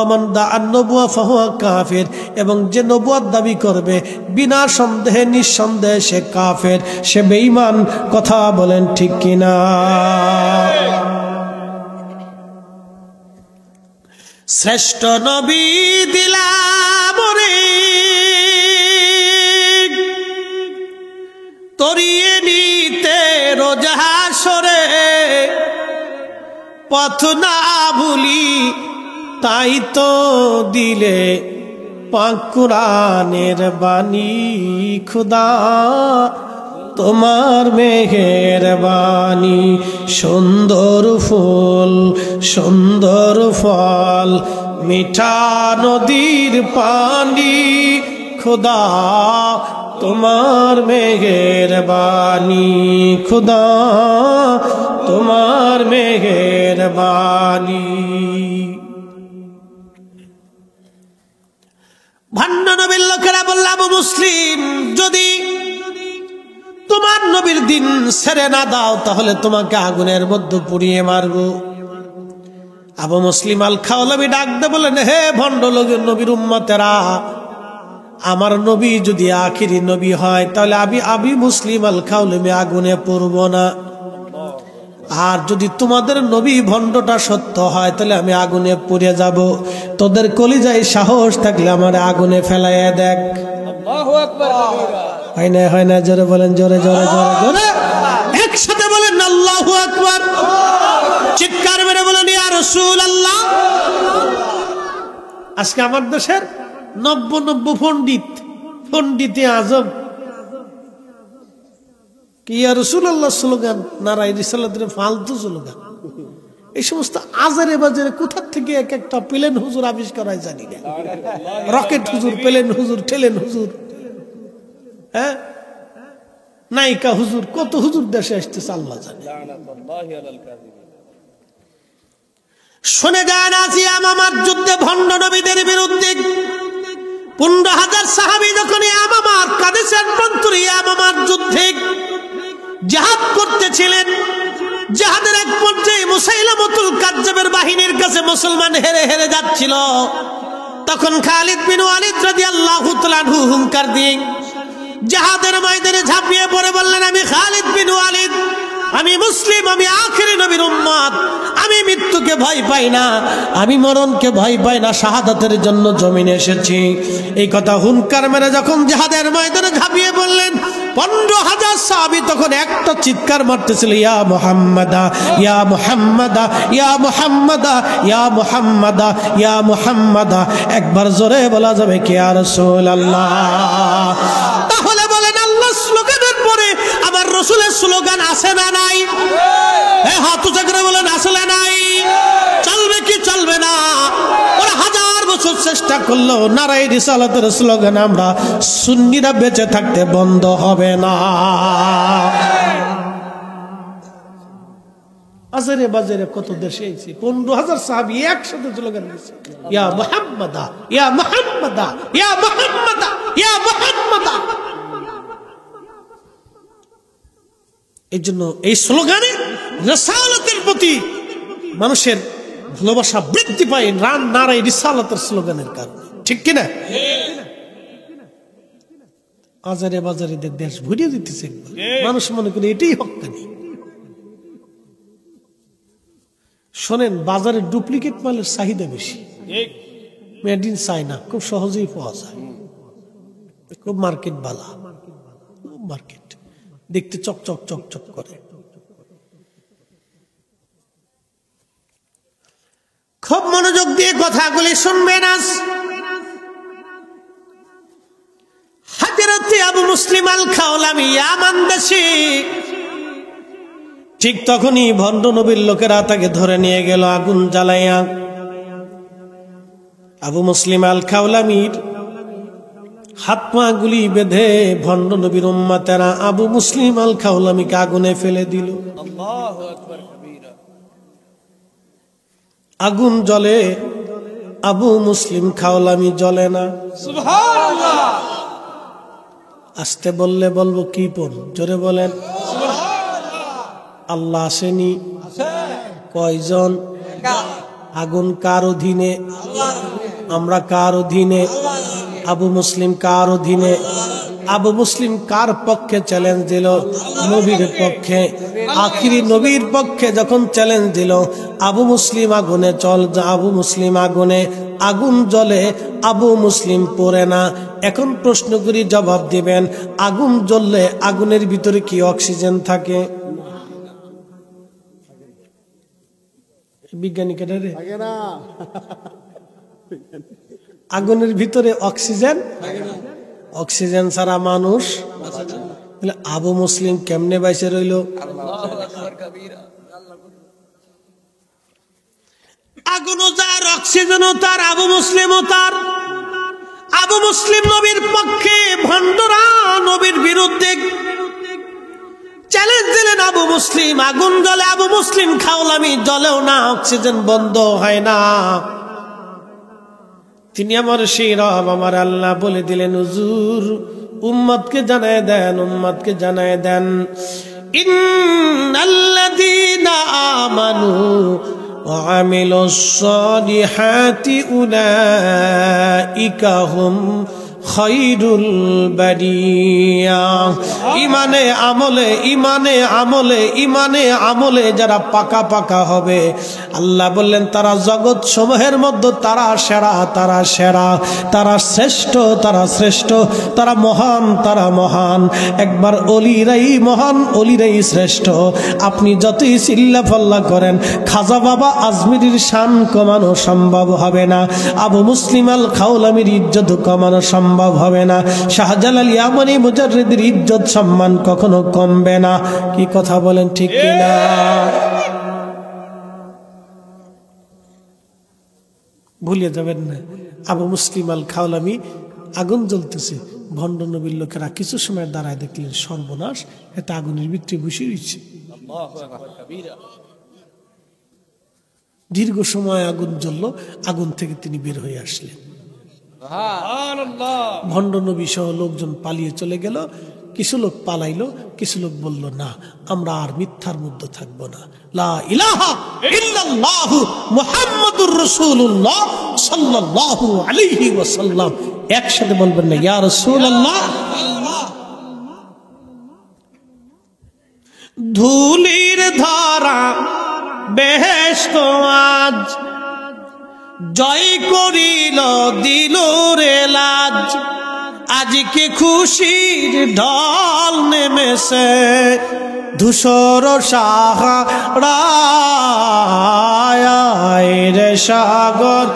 ওমান দা আন-নবুওয়া ফাহুয়া কাফির, এবং যে নবুয়ত দাবি করবে বিনা সন্দেহে নিঃসন্দেহে সে কাফের, সে বেঈমান। কথা বলেন ঠিক কিনা? শ্রেষ্ঠ নবী দিলাম রে তরিয়ে নিতে রোজ হাসরে পথ না ভুলি তাই তো দিলে পাক কুরআনের বাণী খুদা তোমার মেহেরবানি সুন্দর ফুল সুন্দর ফল মিঠা নদীর পানি খুদা তোমার মেহেরবানি খুদা তোমার মেহেরবানি। ভণ্ড নবীর লোকেরা বলল আবু মুসলিম যদি তোমার নবীর দিন ছেড়ে না দাও তাহলে তোমাকে আগুনের মধ্যে পুড়িয়ে মারবো। আবু মুসলিম আল খাওলাবি ডাক দে বলেন হে ভণ্ড লোকের নবীর উম্মতেরা আমার নবী যদি আখিরি নবী হয় তাহলে আমি মুসলিম আল খাওলাবি আগুনে পড়ব না, আর যদি তোমাদের নবী ভণ্ডটা সত্য হয় তাহলে আমি আগুনে পুড়ে যাব। তোদের কলিজায় সাহস থাকলে আমার আগুনে ফেলাইয়া দেখ। আল্লাহু আকবার কবীরা। হয় না জোরে বলেন, জোরে জোরে জোরে জোরে একসাথে বলেন আল্লাহু আকবার। চিৎকার মেরে বলেন ইয়া রাসূলুল্লাহ। আজকে আমার দেশের ৯০ পণ্ডিতে আজম কি ইয়া রাসূলুল্লাহ স্লোগান, নারায়ে রিসালাতের ফালতু স্লোগান। এই সমস্ত আজারে বাজারে কোথা থেকে এক একটা প্লেন হুজুর আবিষ্কার হয় জানি না। রকেট হুজুর, প্লেন হুজুর, ঠেলেন হুজুর, হ্যাঁ নায়িকা হুজুর, কত হুজুর দেশে আসতেছে আল্লাহ জানে। শুনে যান আজ ইয়ামামার যুদ্ধে ভণ্ড নবীদের বিরুদ্ধে ১৫,০০০ সাহাবী যখন ইয়ামামার কাদেশের প্রান্তরে ইয়ামামার যুদ্ধে জিহাদ করতেছিলেন, জিহাদের এক পর্যায়ে মুসাইলামাতুল কাজ্জাবের বাহিনীর কাছে মুসলমান হেরে হেরে যাচ্ছিল। তখন খালিদ বিন ওয়ালিদ রাদিয়াল্লাহু তাআলা আনহু হুঙ্কার দিয়ে জিহাদের ময়দানে ঝাঁপিয়ে পড়ে বললেন আমি খালিদ বিন ওয়ালিদ, আমি মুসলিম, আমি আখিরি নবীর উম্মত, আমি মৃত্যুকে ভয় পাই না, আমি মরণকে ভয় পাই না, শাহাদাতের জন্য জমিনে এসেছি। এই কথা হুঙ্কার মেরে যখন জিহাদের ময়দানে ঝাঁপিয়ে পড়লেন ১৫,০০০ সাহাবী তখন একটা চিৎকার মারতেছিল ইয়া মুহাম্মাদা ইয়া মুহাম্মাদা ইয়া মুহাম্মাদা ইয়া মুহাম্মাদা ইয়া মুহাম্মাদা। একবার জোরে বলা যাবে কি ইয়া রাসূলুল্লাহ? তাহলে বলেন আল্লাহ স্লোগানের পরে আমার রাসূলের স্লোগান আছে না নাই? হ্যাঁ হাত উঁচু করে বলেন আছে না নাই? চলবে কি চলবে না? ওরা ১০০০ বছর চেষ্টা করলো নারায়ে রিসালাতের স্লোগান আমরা সুন্নিরা বেঁচে থাকতে বন্ধ হবে না। আজরে বাজারে কত দেশে এসেছি ১৫,০০০ সাহাবী একসাথে স্লোগান দিয়েছে ইয়া মুহাম্মাদা ইয়া মুহাম্মাদা ইয়া মুহাম্মাদা ইয়া মুহাম্মাদা। এই জন্য এই স্লোগানে রিসালাতের প্রতি মানুষের ভালোবাসা বৃদ্ধি পায় নারায়ে রিসালাতের স্লোগানের কারণে, ঠিক কিনা? আজারে বাজারে দেশ ভরিয়ে দিতেছে, মানুষ মনে করে এটাই হক্কানি। শোনেন বাজারে ডুপ্লিকেট মালের চাহিদা বেশি, মেড ইন চায়না খুব সহজেই পাওয়া যায়, খুব মার্কেট বালা, মার্কেট দেখতে চকচক চকচক করে। খুব মনোযোগ দিয়ে কথাগুলি শুনবেন। আজ হযরত আবু মুসলিম আল খাওলামি ইয়ামান দেশে, ঠিক তখনই ভণ্ড নবীর লোকেরা তাকে ধরে নিয়ে গেল আগুন জ্বালাইয়া। আবু মুসলিম আল খাওলামির হাত পা গুলি বেঁধে ভণ্ড নবীর উম্মতেরা আবু মুসলিম আল খাওলামিকে আগুনে ফেলে দিল। আল্লাহু আকবার কবীরা। আগুন জ্বলে, আবু মুসলিম খাওলামি জ্বলে না। সুবহানাল্লাহ। আস্তে বললে বলবো কি পড়, জোরে বলেন সুবহানাল্লাহ। আল্লাহ আসেনি? কয়জন? আগুন কার অধীনে? আমরা কার অধীনে? আবু মুসলিম কার অধীনে? আবু মুসলিম কার পক্ষে চ্যালেঞ্জ দিল? নবীর পক্ষে। আখিরি নবীর পক্ষে যখন চ্যালেঞ্জ দিল, আবু মুসলিম আগুনে আবু মুসলিম আগুনে, আগুন জ্বলে, আবু মুসলিম পড়ে না। এখন প্রশ্ন করি, জবাব দিবেন, আগুন জ্বললে আগুনের ভিতরে কি অক্সিজেন থাকে? বিজ্ঞানী কেটে রে, আগুনের ভিতরে অক্সিজেন, অক্সিজেন ছাড়া মানুষ। আবু মুসলিম কেমনে বাইসে রইল? আগুনও তার, অক্সিজেনও তার, আবু মুসলিমও তার। আবু মুসলিম নবীর পক্ষে, ভণ্ডরা নবীর বিরুদ্ধে চ্যালেঞ্জ দিলেন। আবু মুসলিম, আগুন জ্বলে, আবু মুসলিম খাওলামি জ্বলেও না, অক্সিজেন বন্ধ হয় না। তিনি আমার সেই রব, আমার আল্লাহ বলে দিলেন, হুজুর উম্মতকে জানায় দেন, উম্মতকে জানায় দেন, ইন্নাল্লাযীনা আমানু ওয়া আমিলুস সালিহাতি উলাইকা হুম খায়রুল বারিয়া। ইমানে আমলে, ইমানে আমলে, ইমানে আমলে যারা পাকা পাকা হবে, আল্লাহ বললেন তারা জগৎ সমূহের মধ্যে তারা সেরা, তারা সেরা, তারা শ্রেষ্ঠ, তারা শ্রেষ্ঠ, তারা মহান, তারা মহান। একবার অলিরাই মহান, অলিরাই শ্রেষ্ঠ। আপনি যতই চিল্লা ফাল্লা করেন, খাজা বাবা আজমিরির শান কমানো সম্ভব হবে না, আবু মুসলিম আল খাওলামির ইজ্জত কমানো সম্ভব হবে না, শাহজালাল ইয়ামানি মুজাররিদের ইজ্জত সম্মান কখনো কমবে না। কি কথা বলেন, ঠিক কিনা? ভুলিয়ে যাবেন না। আবু মুসলিম আল খাওলামি, আগুন জ্বলতেছে, ভণ্ড নবীর লোকেরা কিছু সময় দাঁড়ায় দেখলেন সর্বনাশ, এটা আগুনের ভিতরে বসে রয়েছে। দীর্ঘ সময় আগুন জ্বলল, আগুন থেকে তিনি বের হয়ে আসলেন। ভণ্ড নবী সহ লোকজন পালিয়ে চলে গেল। কিছু লোক পালাইলো, কিছু লোক বলল না, আমরা আর মিথ্যার মধ্যে থাকবো না। লা ইলাহা ইল্লাল্লাহু মুহাম্মাদুর রাসূলুল্লাহ সাল্লাল্লাহু আলাইহি ওয়াসাল্লাম। একসাথে বলবেন না, ইয়া রাসূলুল্লাহ। ধুলির ধারা বেহেশত আজ জয় করিল, দিল রে লাজ। আজকে খুশির ঢল নেমেছে, ধূসর সাহারায় রে সাগর,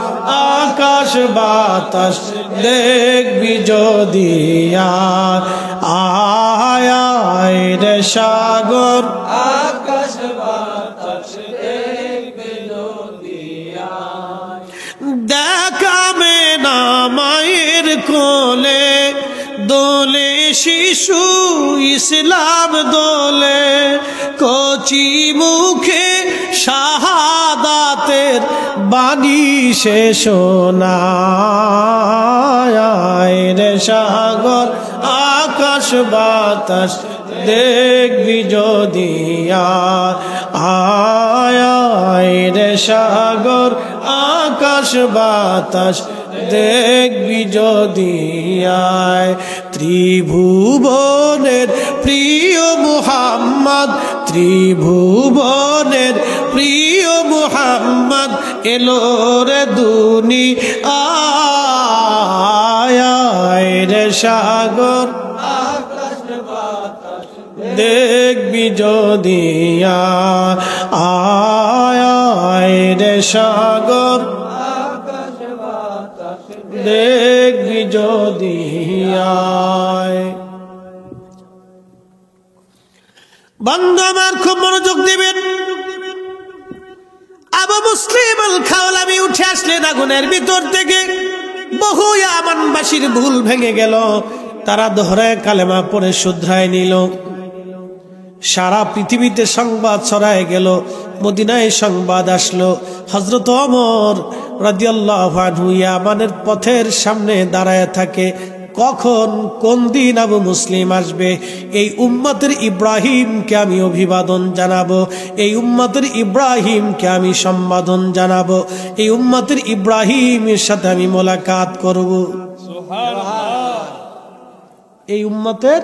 আকাশ বাতাস দেখবি যদি আয় রে সাগর, আকাশ বাতাস দেখবি যদি দেখাবে না মায়ের কোলে, দোলে শিশু ইসলাম দোলে, কচি মুখে শাহাদাতের বাণী সে শোনায় রে সাগর, আকাশ বাতাস দেখবি যদি আয় রে সাগর, আকাশ বাতাস দেখবি যদি আয়। ত্রিভুবনের প্রিয় মুহাম্মদ, ত্রিভুবনের প্রিয় মুহাম্মদ এলো রে দুনিয়ায় রে সাগর, আকাশ বাতাস দেখবি যদি আয় রে সাগর, আকাশ বাতাস দেখবি যদি আয়। বন্ধু আমার খুব মনোযোগ দিবেন। আবু মুসলিম আল খাওলামি উঠে আসলেন আগুনের ভিতর থেকে। বহু ইয়ামানবাসীর ভুল ভেঙে গেল, তারা দোহরায় কালেমা পড়ে শুধরায় নিল। সারা পৃথিবীতে সংবাদ ছড়ায় গেল, মদিনায় সংবাদ আসলো। হযরত ওমর রাদিয়াল্লাহু আনহু ইয়ামানের পথের সামনে দাঁড়ায় থাকে, কখন কোন দিন আবু মুসলিম আসবে। এই উম্মতের ইব্রাহিমকে আমি অভিবাদন জানাবো, এই উম্মতের ইব্রাহিমকে আমি সম্বোধন জানাবো, এই উম্মতের ইব্রাহিমের সাথে আমি মোলাকাত করব। এই উম্মতের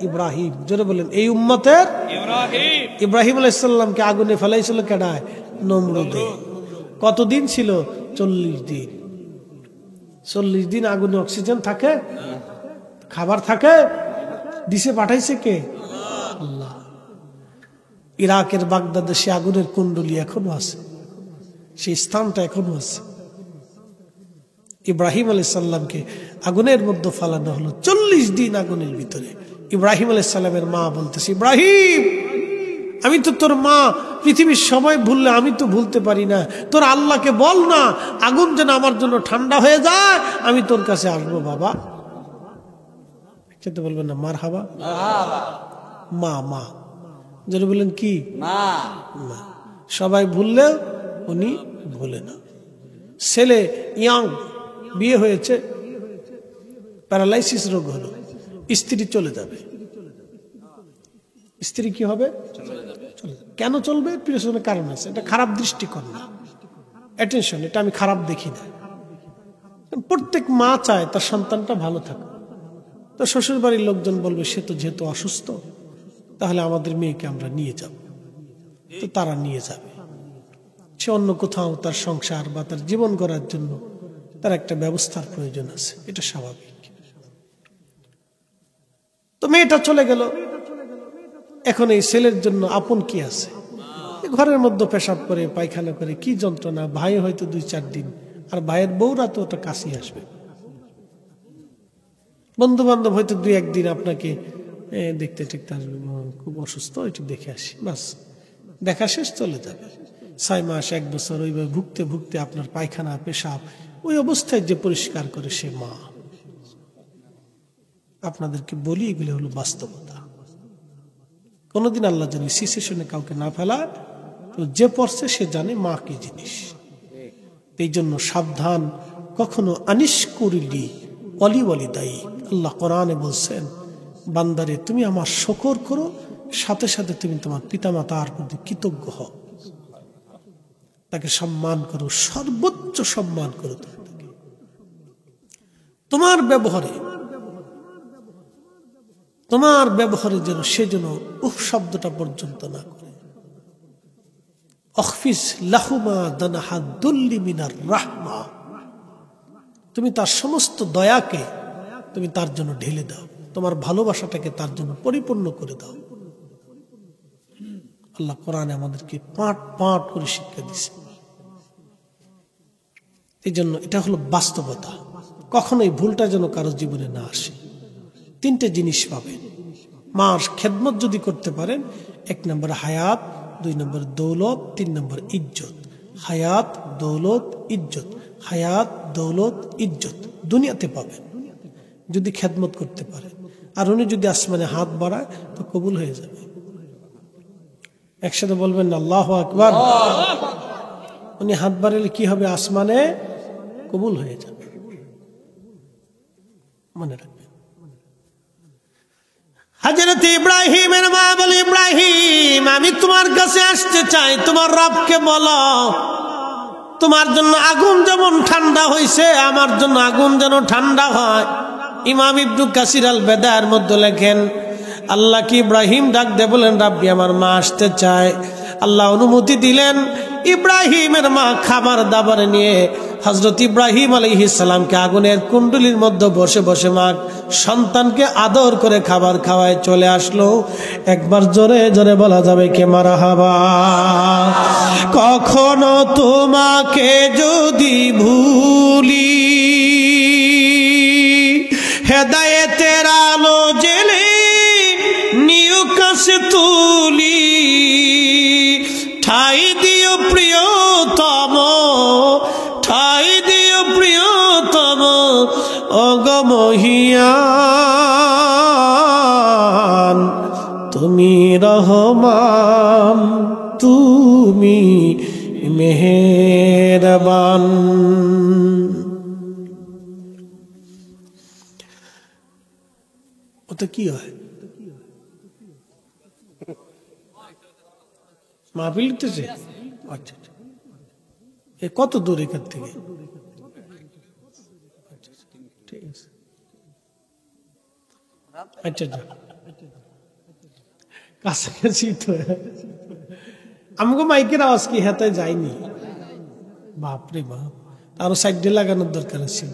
ইব্রাহিম, জোরে বলেন এই উম্মতের ইব্রাহিম। ইব্রাহিম আলাইহিস সালামকে আগুনে ফেলাইছিল কেডায়? নমরুদে। কতদিন ছিল? 40 দিন। 40 দিন আগুনে অক্সিজেন থাকে, খাবার থাকে, দিশে পাঠাইছে কে? আল্লাহ। ইরাকের বাগদাদে সে আগুনের কুণ্ডলী এখনো আছে, সেই স্থানটা এখনো আছে। ইব্রাহিম আলাইহিস সালামকে আগুনের মধ্যে ফালানো হলো 40 দিন আগুনের ভিতরে। ইব্রাহিম আলাইহিস সালামের মা বলতেছে, ইব্রাহিম আমি তো তোর মা, পৃথিবীর সবাই ভুললে আমি তো ভুলতে পারি না, তোর আল্লাহকে বল না আগুন যেন আমার জন্য ঠান্ডা হয়ে যায়, আমি তোর কাছে আসবো বাবা। তো বলবেন না মারহাবা? মা মা যেটা বললেন কি মা। সবাই ভুললেও উনি ভুলে না। ছেলে ইয়াং, বিয়ে হয়েছে, প্যারালাইসিস রোগ হলো, স্ত্রী চলে যাবে। স্ত্রী কি হবে? চলে যাবে। কেন চলবে? পিছনে কারণ আছে। এটা খারাপ দৃষ্টিকোণ না, অ্যাটেনশন, এটা আমি খারাপ দেখি না। প্রত্যেক মা চায় তার সন্তানটা ভালো থাকে। তো শ্বশুর বাড়ির লোকজন বলবে সে তো যেহেতু অসুস্থ, তাহলে আমাদের মেয়েকে আমরা নিয়ে যাব। তো তারা নিয়ে যাবে। সে অন্য কোথাও তার সংসার বা তার জীবন গড়ার জন্য তার একটা ব্যবস্থার প্রয়োজন আছে, এটা স্বাভাবিক। তো মেয়েটা চলে গেল। এখন এই ছেলের জন্য আপন কি আছে? ঘরের মধ্যে পেশাব করে, পায়খানা করে, কি যন্ত্রণা। ভাই হয়তো 2-4 দিন, আর ভাইয়ের বউরা তো ওটা কাছে আসবে। বন্ধু বান্ধব হয়তো 2-1 দিন আপনাকে দেখতে টেকতে আসবে, খুব অসুস্থ, একটু দেখে আসি, বাস, দেখা শেষ, চলে যাবে। 6 মাস 1 বছর ওইভাবে ভুগতে ভুগতে আপনার পায়খানা পেশাব ওই অবস্থায় যে পরিষ্কার করে সে মা। আপনাদেরকে বলি এগুলো হলো বাস্তবতা। কোনোদিন আল্লাহ জানি সিচুয়েশনে কাউকে না ফেলা, তো যে পড়ছে সে জানে মা কি জিনিস। এই জন্য সাবধান, কখনো আনিস করিলি অলি অলি দায়ী। আল্লাহ কোরআনে বলছেন, বান্দারে তুমি আমার শুকর করো, সাথে সাথে তুমি তোমার পিতামাতার প্রতি কৃতজ্ঞ হও, তাকে সম্মান করো, সর্বোচ্চ সম্মান করো। তোমার ব্যবহারে যেন সে যেন উফ শব্দটা পর্যন্ত না করে। অখফিস লাহুমা দানাহা দুল্লি মিনার রাহমা, তুমি তার সমস্ত দয়াকে তুমি তার জন্য ঢেলে দাও, তোমার ভালোবাসাটাকে তার জন্য পরিপূর্ণ করে দাও। আল্লাহ কোরআনে আমাদেরকে পাঠ পাঠ করে শিক্ষা দিছে। এই জন্য এটা হলো বাস্তবতা। কখনোই ভুলটা যেন কারো জীবনে না আসে। 3টে জিনিস পাবেন। মার খেদমত যদি করতে পারেন, 1 নম্বর হায়াত, 2 নম্বর দৌলত, 3 নম্বর ইজ্জত। হায়াত, দৌলত, ইজ্জত। হায়াত, দৌলত, ইজ্জত দুনিয়াতে পাবেন যদি খেদমত করতে পারে। আর উনি যদি আসমানে হাত বাড়ায় তো কবুল হয়ে যাবে। একসাথে বলবেন না আল্লাহু আকবার। উনি হাত বাড়ালে কি হবে? আসমানে কবুল হয়ে যাবে, মনে রাখবেন। হযরত ইব্রাহিমের মা বলে, ইব্রাহিম আমি তোমার কাছে আসতে চাই, তোমার রবকে বলো তোমার জন্য আগুন যেমন ঠান্ডা হয়েছে, আমার জন্য আগুন যেন ঠান্ডা হয়। ইমাম ইবনে কাসির আল বেদায়ের মধ্যে লেখেন, আল্লাহ কি ইব্রাহিম ডাক দিয়ে বলেন, রাব্বি আমার মা আসতে চায়। আল্লাহ অনুমতি দিলেন। ইব্রাহিমের মা খাবার দাবার নিয়ে হযরত ইব্রাহিম আলাইহিস সালামকে আগুনের কুণ্ডলীর মধ্যে বসে বসে মা সন্তানকে আদর করে খাবার খাওয়ায় চলে আসলো। একবার জোরে জোরে বলা যাবে কে মারহাবা। কখনো তোমাকে যদি ভুলি, হেদায়েতের আলো জেলে নিউ কাছে তুলি, ঠাই দিও প্রিয়তম, ঠাই দিও প্রিয়তম, অগমহিয়ান তুমি রহমান, তুমি মেহেরবান। ওটা কি হয়? মাহফিল লিখতেছে? আচ্ছা, এ কত দূর এখান থেকে? ঠিক আছে। আচ্ছা কাছাকাছি তো আমাকে মাইকের আওয়াজ কি হাতে যায়নি, বাপরে বাপ, আরো সাইডে লাগানোর দরকার ছিল,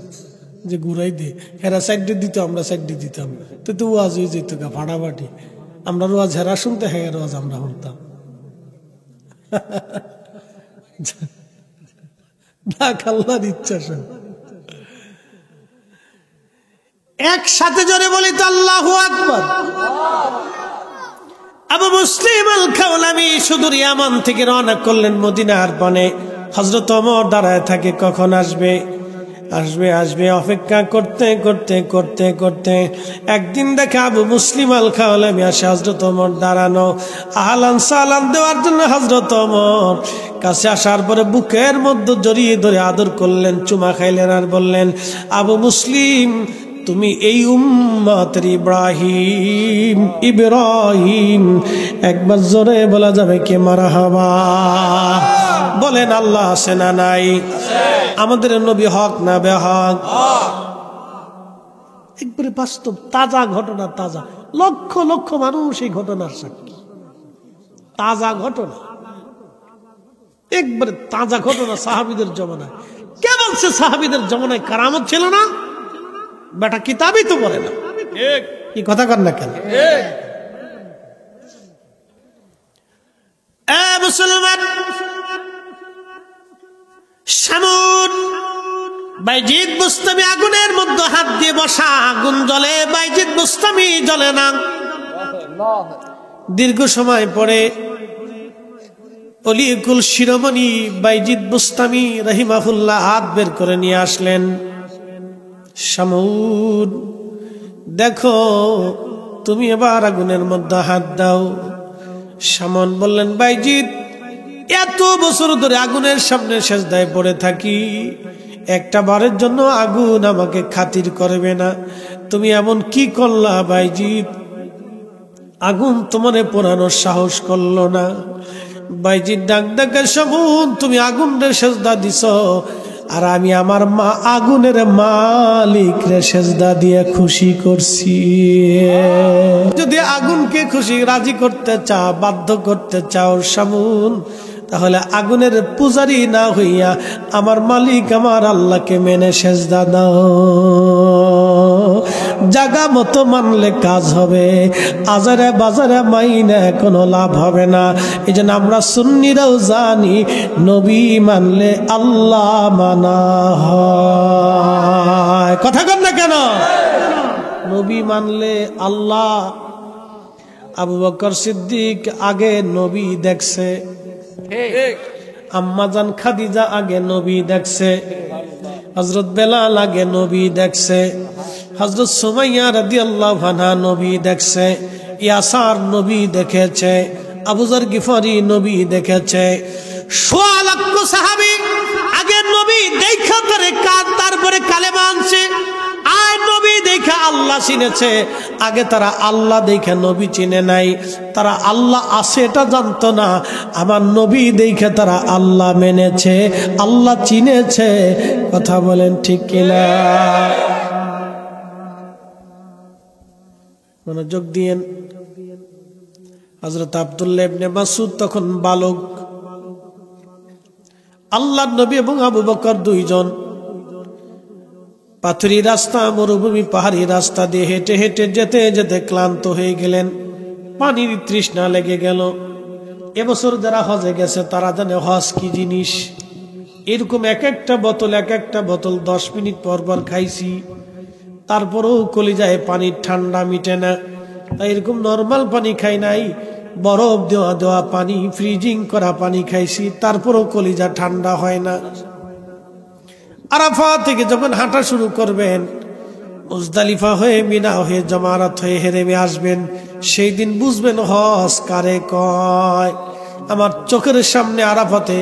যে ঘুরাই দে, হেরা সাইডে দিত আমরা সাইডে দিতাম, তো ওয়াজ হয়ে যেত গা ফাটাফাটি, আমরা রোয়াজ হেরা শুনতে, হ্যাঁ রোয়াজ আমরা শুনতাম। আল্লাহর ইচ্ছা সব একসাথে জোরে বলি তো আল্লাহু আকবার। আবু মুসলিম আল খাওলামি সুদূর ইয়ামান থেকে রওনা করলেন মদিনার পানে। হযরত ওমর দাঁড়ায় থাকে, কখন আসবে আসবে আসবে, অপেক্ষা করতে করতে করতে করতে একদিন দেখে আবু মুসলিম আল খাওলামি আসে, হযরত ওমর দাঁড়ানো, আহলান সালাম দেওয়ার জন্য হযরত ওমর কাছে আসার পরে বুকের মধ্যে জড়িয়ে ধরে আদর করলেন, চুমা খাইলেন আর বললেন, আবু মুসলিম তুমি এই উম্মতের ইব্রাহিম ইব্রাহিম, একবার জোরে বলা যাবে কে মারহাবা? বলেন আল্লাহ আছে না নাই? আমাদের নবী হক না বেহক? একবারে বাস্তব তাজা ঘটনা, তাজা, লক্ষ লক্ষ মানুষ এই ঘটনার সাক্ষী, তাজা ঘটনা, একবারে তাজা ঘটনা সাহাবীদের জমানায়। কে বলছে সাহাবীদের জমানায় কারামত ছিল না? বেটা কিতাবই তো বলে না, কি কথা কর না কেন? মুসলমান, শামুন বাইজিদ বুস্তামি আগুনের মধ্যে হাত দিয়ে বসা, আগুন জ্বলে, বাইজিদ বুস্তামি জ্বলে না। দীর্ঘ সময় পরে অলিকুল শিরোমণি বাইজিদ বুস্তামি রহিমাহুল্লাহ হাত বের করে নিয়ে আসলেন, শামুন দেখো তুমি এবার আগুনের মধ্যে হাত দাও। শামুন বললেন, বাইজিদ এত বছর ধরে আগুনের সামনে সেজদায় পড়ে থাকি, একটা বারের জন্য আগুন আমাকে খাতির করবে না, তুমি এমন কি করলা বাইজিদ, আগুন তোমারে পোড়ানোর সাহস করলো না? বাইজিদ ডাক ডাকে, শামুন তুমি আগুনের সেজদা দিছ, আর আমি আমার মা আগুনের মালিক রে সেজদা দিয়ে খুশি করছি। যদি আগুনকে খুশি রাজি করতে চাও, বাধ্য করতে চাও শামুন, তাহলে আগুনের পূজারি না হইয়া আমার মালিক আমার আল্লাহকে মেনে সেজদা দাও। জাগা মতো মানলে কাজ হবে, আজারে বাজারে মাইনে কোনো লাভ হবে না। এই জন্য আমরা সুন্নিরাও জানি, নবী মানলে আল্লাহ মানা হয়। কথা কন না কেন? নবী মানলে আল্লাহ। আবু বকর সিদ্দিক আগে নবী দেখছে, আম্মাজান খাদিজা আগে নবী দেখছে, হযরত বেলাল আগে নবী দেখছে, হযরত সুমাইয়া রাদিয়াল্লাহু আনহা নবী দেখছে, ইয়াসার নবী দেখেছে, আবু যর গিফারি নবী দেখেছে, সোয়া লক্ষ সাহাবী আগে নবী দেখা তারপরে কালেমা আনছে। আর নবী দেখা আল্লাহ চিনেছে, আগে তারা আল্লাহ দেখে নবী চিনে নাই, তারা আল্লাহ আছে এটা জানতো না, আমার নবী দেখে তারা আল্লাহ মেনেছে, আল্লাহ চিনেছে। কথা বলেন ঠিক কিনা? মনোযোগ দিয়েন। হযরত আব্দুল্লাহ ইবনে মাসউদ তখন বালক, আল্লাহর নবী এবং আবু বকর দুইজন পাথুরি রাস্তা, মরুভূমি পাহাড়ি রাস্তা দিয়ে হেঁটে হেঁটে যেতে যেতে ক্লান্ত হয়ে গেলেন, পানির তৃষ্ণা লেগে গেল। এবছর যারা হজে গেছে তারা জানে হজ কি জিনিস। এরকম এক একটা বোতল 10 মিনিট পর পর খাইছি, তারপরেও কলিজায় পানির ঠান্ডা মিটে না। তাই এরকম নর্মাল পানি খাই নাই, বরফ দেওয়া দেওয়া পানি, ফ্রিজিং করা পানি খাইছি, তারপরেও কলিজা ঠান্ডা হয় না। আরাফা থেকে যখন হাঁটা শুরু করবেন, মুজদালিফা হয়ে মিনা হয়ে জামারাত হয়ে হেরেমে আসবেন, সেই দিন বুঝবেন হজ কারে কয়। আমার চোখের সামনে আরাফাতে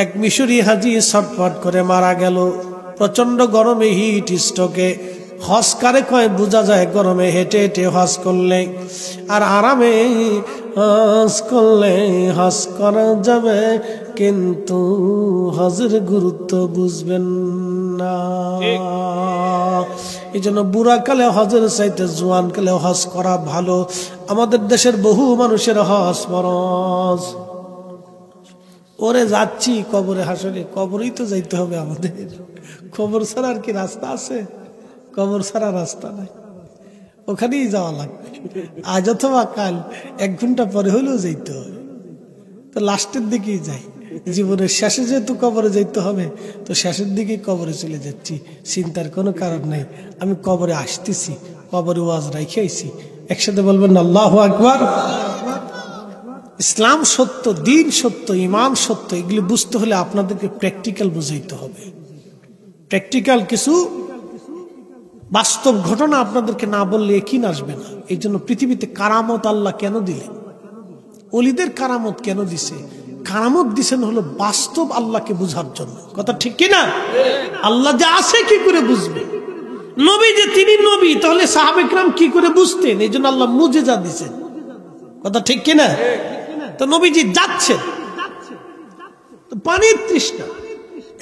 এক মিশরি হাজি ছটফট করে মারা গেল, প্রচন্ড গরমে, হিট স্ট্রোকে। হজ কারে কয় বোঝা যায় গরমে হেঁটে হেঁটে হজ করলে, আর আরামে হজ করলে হজ করা যাবে, কিন্তু হজের গুরুত্ব বুঝবেন না। এই জন্য বুড়াকালে হজের চাইতে জোয়ানকালে হজ করা ভালো। আমাদের দেশের বহু মানুষের হজ ফরজ। ওরে যাচ্ছি কবরে, হাসরে কবরেই তো যাইতে হবে আমাদের, কবর ছাড়া আর কি রাস্তা আছে? কবর ছাড়া রাস্তা নাই, ওখানেই যাওয়া লাগবে। আজ অথবা কাল 1 ঘন্টা পরে হলেও যাইতে হবে। তো লাস্টের দিকেই যাই, জীবনের শেষে যেহেতু কবরে যাইতে হবে, তো শেষের দিকেই কবরে চলে যাচ্ছি। চিন্তার কোনো কারণ নাই, আমি কবরে আসতেছি, কবরে ওয়াজ রাইখে আইছি। একসাথে বলবেন আল্লাহু আকবার। ইসলাম সত্য, দিন সত্য, ইমান সত্য, এগুলি বুঝতে হলে আপনাদেরকে প্র্যাকটিক্যাল বুঝাইতে হবে। প্র্যাকটিক্যাল কিছু বাস্তব ঘটনা আপনাদেরকে না বললে একই আসবে না। এই জন্য পৃথিবীতে কারামত আল্লাহ কেন দিলেন? ওলিদের কারামত কেন দিছে? কারামত দিছেন হলো বাস্তব আল্লাহকে বুঝার জন্য। কথা ঠিক কিনা? আল্লাহ যে আছে কি করে বুঝবে? নবী যে তিনি নবী, তাহলে সাহাবে কিরাম কি করে বুঝতেন? এই জন্য আল্লাহ মুজিজা দিছেন। কথা ঠিক কিনা? তো নবীজি যাচ্ছেন, তো পানির তৃষ্ণা।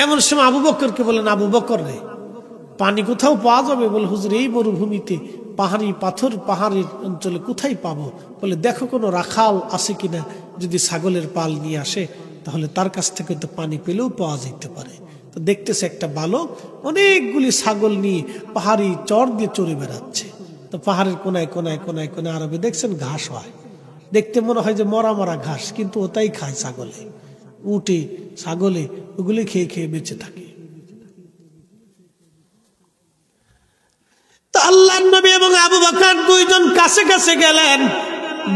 এমন সময় আবু বকরকে বলেন, আবু বকর রে, পানি কোথাও পাওয়া যাবে? বলে হুজুর এই মরুভূমিতে পাহাড়ি পাথর, পাহাড়ি অঞ্চলে কোথায় পাবো? বলে দেখো কোনো রাখাল আছে কিনা, যদি ছাগলের পাল নিয়ে আসে তাহলে তার কাছ থেকে তো পানি পেলেও পাওয়া যেতে পারে। তো দেখতেছে একটা বালক অনেকগুলি ছাগল নিয়ে পাহাড়ি চর দিয়ে চড়ে বেড়াচ্ছে। তো পাহাড়ের কোনায় কোনায় কোনায় কোনায় আরবে দেখছেন ঘাস হয়, দেখতে মনে হয় যে মরা মরা ঘাস, কিন্তু ওটাই খায় ছাগলে, উটে, ছাগলে, ওগুলি খেয়ে খেয়ে বেঁচে থাকে। তো আল্লাহর নবী এবং আবু বকর দুইজন কাছে কাছে গেলেন,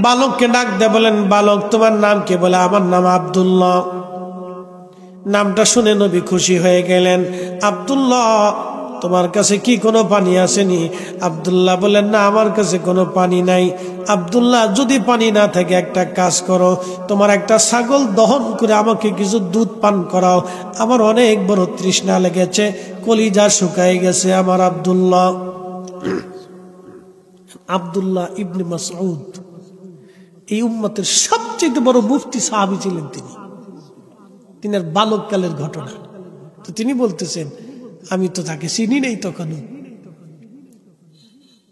বালককে ডাক দিয়ে বলেন, বালক তোমার নাম কি? বলে আমার নাম আব্দুল্লাহ। নামটা শুনে নবী খুশি হয়ে গেলেন। আব্দুল্লাহ, তোমার কাছে কি কোনো পানি আসেনি? আব্দুল্লাহ বলেন, না আমার কাছে কোনো পানি নাই। আব্দুল্লাহ, যদি পানি না থাকে একটা কাজ করো, তোমার একটা ছাগল দহন করে আমাকে কিছু দুধ পান করাও, আমার অনেক বড় তৃষ্ণা লেগেছে, কলিজা শুকায় গেছে আমার। আব্দুল্লাহ, আব্দুল্লাহ ইবনে মাসউদ এই উম্মতের সবচেয়ে বড় মুফতি সাহাবী ছিলেন তিনি। তিনার বালককালের ঘটনা। তো তিনি বলতেছেন, আমি তো তাকে চিনি নেই তখনও।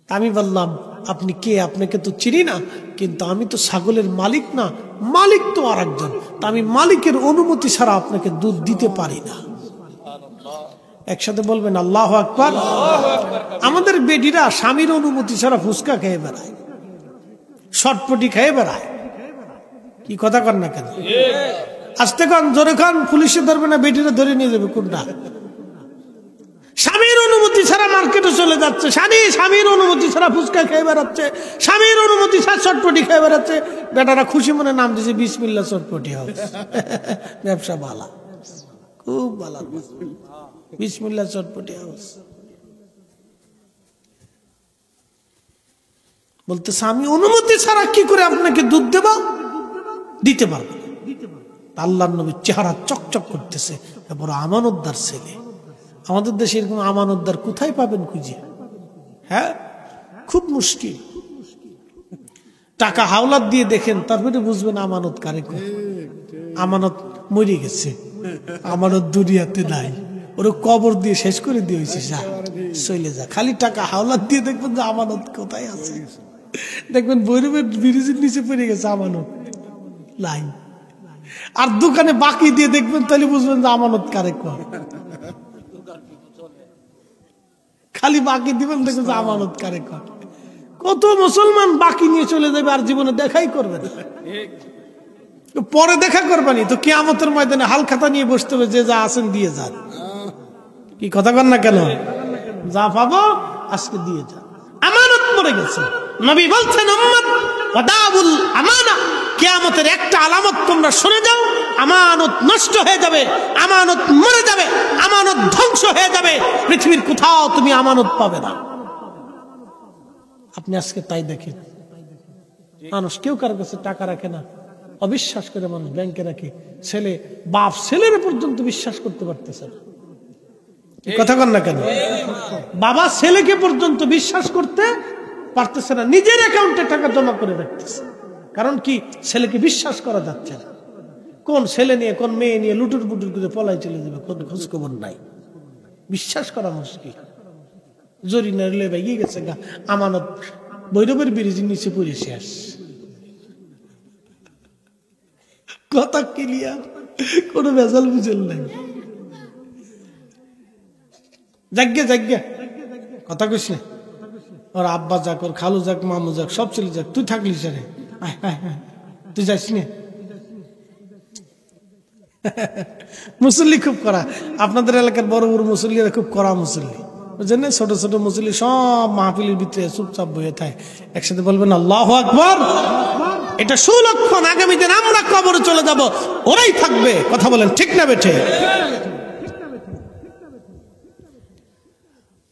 আমি বললাম, আপনি কে? আপনাকে তো চিনি না, কিন্তু আমি তো ছাগলের মালিক না, মালিক তো আর একজন, তা আমি মালিকের অনুমতি ছাড়া আপনাকে দুধ দিতে পারি না। একসাথে বলবেন আল্লাহু আকবার। আমাদের বেডিরা স্বামীর অনুমতি ছাড়া ফুচকা খেয়ে বেড়ায়, শটপটি খেয়ে বেড়ায়। কি কথা কন না কেন? আস্তে কন, জোরে কন, পুলিশে ধরবে না, বেডিরা ধরে নিয়ে যাবে। কোনটা? স্বামীর অনুমতি ছাড়া মার্কেটে চলে যাচ্ছে, স্বামীর অনুমতি ছাড়া ফুচকা খেয়ে বেড়াচ্ছে, স্বামীর অনুমতি ছাড়া চটপটি খেয়ে বেড়াচ্ছে। বেটারা খুশি মনে নাম দিয়েছে বিসমিল্লাহ চটপটি হাউস। ব্যবসা বালা, খুব বালা, বিসমিল্লাহ চটপটি হাউস। বলতেছে, আমি অনুমতি ছাড়া কি করে আপনাকে দুধ দেব? দিতে পারবো না। আল্লাহর নবীর চেহারা চকচক করতেছে, বড় আমানতদার ছেলে। আমাদের দেশে এরকম আমানতদার কোথায় পাবেন খুঁজে? হ্যাঁ, খুব মুশকিল। টাকা হাওলাত দিয়ে দেখেন, তারপরে বুঝবেন আমানত কারে কয়। আমানত মরে গেছে, আমানত দুনিয়াতে নাই, ওরা কবর দিয়ে শেষ করে দিয়েছে, যা চলে যা। খালি টাকা হাওলাত দিয়ে দেখবেন যে আমানত কোথায় আছে। দেখবেন বৈরবের ব্রিজের নিচে পড়ে গেছে আমানত, লাইন। আর দোকানে বাকি দিয়ে দেখবেন, তাহলে বুঝবেন যে আমানত কারে কয়। খালি বাকি দিবেন, দেখবেন যে আমানত কারে কয়। কত মুসলমান বাকি নিয়ে চলে যাবে আর জীবনে দেখাই করবে না। পরে দেখা করবানি তো কিয়ামতের ময়দানে হাল খাতা নিয়ে বসতে হবে, যে যা আছেন দিয়ে যান। কি কথা কন না কেন? যা পাবো আজকে দিয়ে যান। আমানত মরে গেছে। নবী বলছেন, উম্মত ওয়াদাউল আমানা, কিয়ামতের একটা আলামত তোমরা শুনে যাও, আমানত নষ্ট হয়ে যাবে, আমানত মরে যাবে, আমানত ধ্বংস হয়ে যাবে। পৃথিবীর কোথাও তুমি আমানত পাবে না। আপনি আজকে তাই দেখেন, মানুষ কেউ কারো কাছে টাকা রাখে না, অবিশ্বাস করে মানুষ ব্যাংকে রাখে। ছেলে, বাপ ছেলের পর্যন্ত বিশ্বাস করতে পারতেছে না। কথা কন না কেন? বাবা ছেলেকে পর্যন্ত বিশ্বাস করতে পারতেছে না, নিজের অ্যাকাউন্টে টাকা জমা করে রাখতেছে। কারণ কি? ছেলেকে বিশ্বাস করা যাচ্ছে না। কোন ছেলে নিয়ে, কোন মেয়ে নিয়ে লুটুর বুটুর করে পলাই চলে যাবে, কোন খোঁজ খবর নাই। বিশ্বাস করা মুশকিল। জরিনা লয়ে ভাইয়ে গেছে গা, আমানত ভৈরবের ব্রিজের নিচে পড়ে শেষ। কথা ক্লিয়ার, কোনো ভেজাল বুঝেল নাই। যাগ্যা যাগ্যা কথা কইস না, ওর আব্বা যাক, ওর খালু যাক, মামু যাক, সব চলে যাক, তুই থাকলিস রে, তুই যাস না। মুসল্লি খুব করা, আপনাদের এলাকার বড় বড় মুসল্লিরা খুব করা মুসল্লি, বুঝলেন না? ছোট ছোট মুসল্লি সব মাহফিলের ভিতরে চুপচাপ বয়ে থাকে, একসাথে বলবেন আল্লাহু আকবার। এটা সুলক্ষণ, আগামী দিন আমরা কবরে চলে যাব, ওরাই থাকবে। কথা বলেন ঠিক না বেঠে?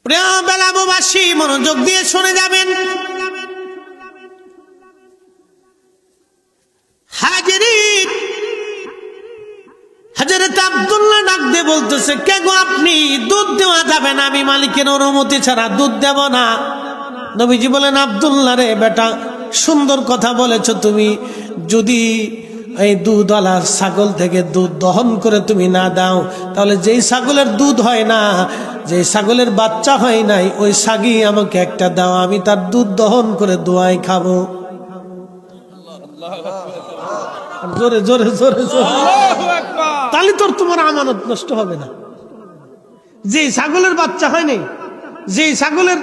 প্রিয় বেলাবাসী, মনোযোগ দিয়ে শুনে যাবেন। হাজিরিন, হযরত আব্দুল্লাহ ডাক দিয়ে বলতেছে, কে গো আপনি? দুধ দেওয়া যাবে না, আমি মালিকের অনুমতি ছাড়া দুধ দেব না। নবীজি বলেন, আব্দুল্লাহ রে বেটা, সুন্দর কথা বলেছ তুমি, যদি এই দুধওয়ালা ছাগল থেকে দুধ দহন করে তুমি না দাও, তাহলে যেই ছাগলের দুধ হয় না, যে ছাগলের বাচ্চা হয় নাই, ওই ছাগি আমাকে একটা দাও, আমি তার দুধ দহন করে দোয়াই খাবো। জোরে জোরে জোরে জোরে, তাহলে তোর তোমার আমানত নষ্ট হবে না। যে ছাগলের বাচ্চা হয় নাই, যে ছাগলের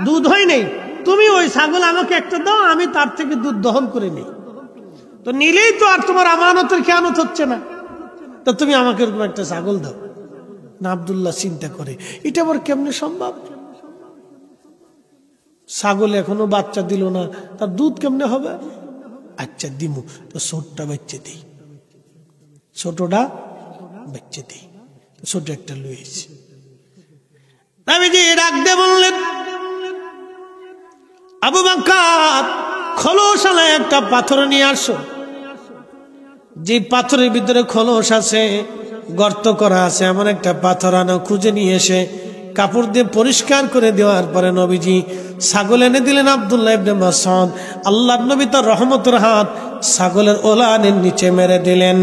দুধ হয় নাই, তুমি ওই ছাগল আমাকে একটা দাও, আমি তার থেকে দুধ দহন করে নিই। তো নিলেই তো আর তোমার আমানতের খেয়ানত হচ্ছে না, তো তুমি আমাকে এরকম একটা ছাগল দাও না। আব্দুল্লাহ চিন্তা করে, এটা আবার কেমনে সম্ভব? ছাগল এখনো বাচ্চা দিল না, তার দুধ কেমনে হবে? আচ্ছা দিমু, তো ছোটটা বাচ্চা দিই, ছোটটা বাচ্চা দিই, ছোট একটা লুয়েছি। নবীজি ডাক দিয়ে বললেন, আবু বকর, খোলস আলায় একটা পাথর নিয়ে আসো। যে পাথরের ভিতরে খোলস আছে, গর্ত করা আছে, এমন একটা পাথর আনো। খুঁজে নিয়ে এসে কাপড় দিয়ে পরিষ্কার করে দেওয়ার পরে নবীজি ছাগল এনে দিলেন আব্দুল্লাহ ইবনে মাসউদ। আল্লাহর নবী তার রহমতের হাত ছাগলের ওলানের নিচে মেরে দিলেন।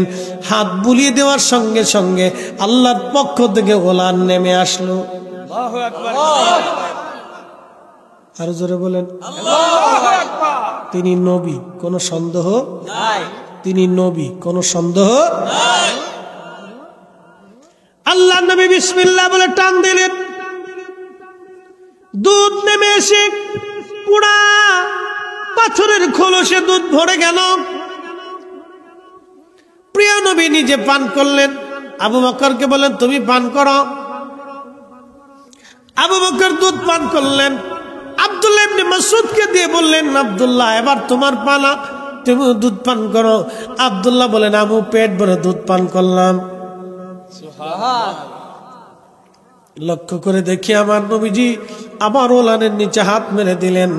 হাত বুলিয়ে দেওয়ার সঙ্গে সঙ্গে আল্লাহর পক্ষ থেকে ওলান নেমে আসলো। আল্লাহু আকবার। আরো জোরে বলেন আল্লাহু আকবার। তিনি নবী, কোনো সন্দেহ নাই। তিনি নবী, কোনো সন্দেহ নাই। আল্লাহর নবী বিসমিল্লাহ বলে টান দিলেন, দুধ নেমে এসে পুরা পাথরের খোলসে দুধ ভরে গেল। প্রিয় নবী নিজে পান করলেন, আবু বকরকে বলেন তুমি পান করো। আবু বকর দুধ পান করলেন। আব্দুল্লাহ ইবনে মাসউদকে দিয়ে বললেন, আব্দুল্লাহ এবার তোমার পালা, তুমি দুধ পান করো। আব্দুল্লাহ বলেন, আমি পেট ভরে দুধ পান করলাম। লক্ষ্য করে দেখি আমার নবীজি আবার ওলানের নিচে হাত মেরে দিলেন।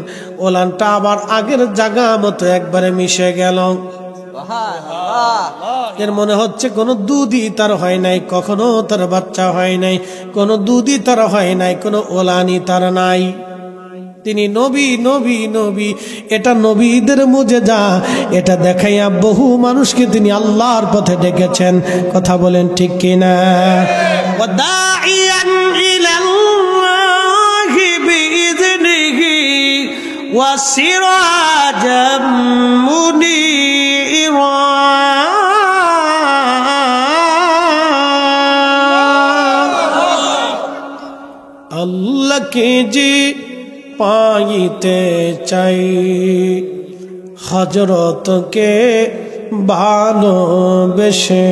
ওলানটা আবার আগের জায়গা মতো একবারে মিশে গেল। এর মনে হচ্ছে কোনো দুধই তার হয় নাই, কখনো তার বাচ্চা হয় নাই, কোনো দুধই তার হয় নাই, কোনো ওলানি তার নাই। তিনি নবী নবী নবী, এটা নবীদের মুজিজা। এটা দেখাইয়া বহু মানুষকে তিনি আল্লাহর পথে ডেকেছেন। কথা বলেন ঠিক কিনা? ওয়াদাইয়ান ইলাল্লাহি বিইযনিহি ওয়া সিরাজাম মুনীরা। আল্লাহকে যে পাইতে চাই, হযরতকে ভালোবেসে,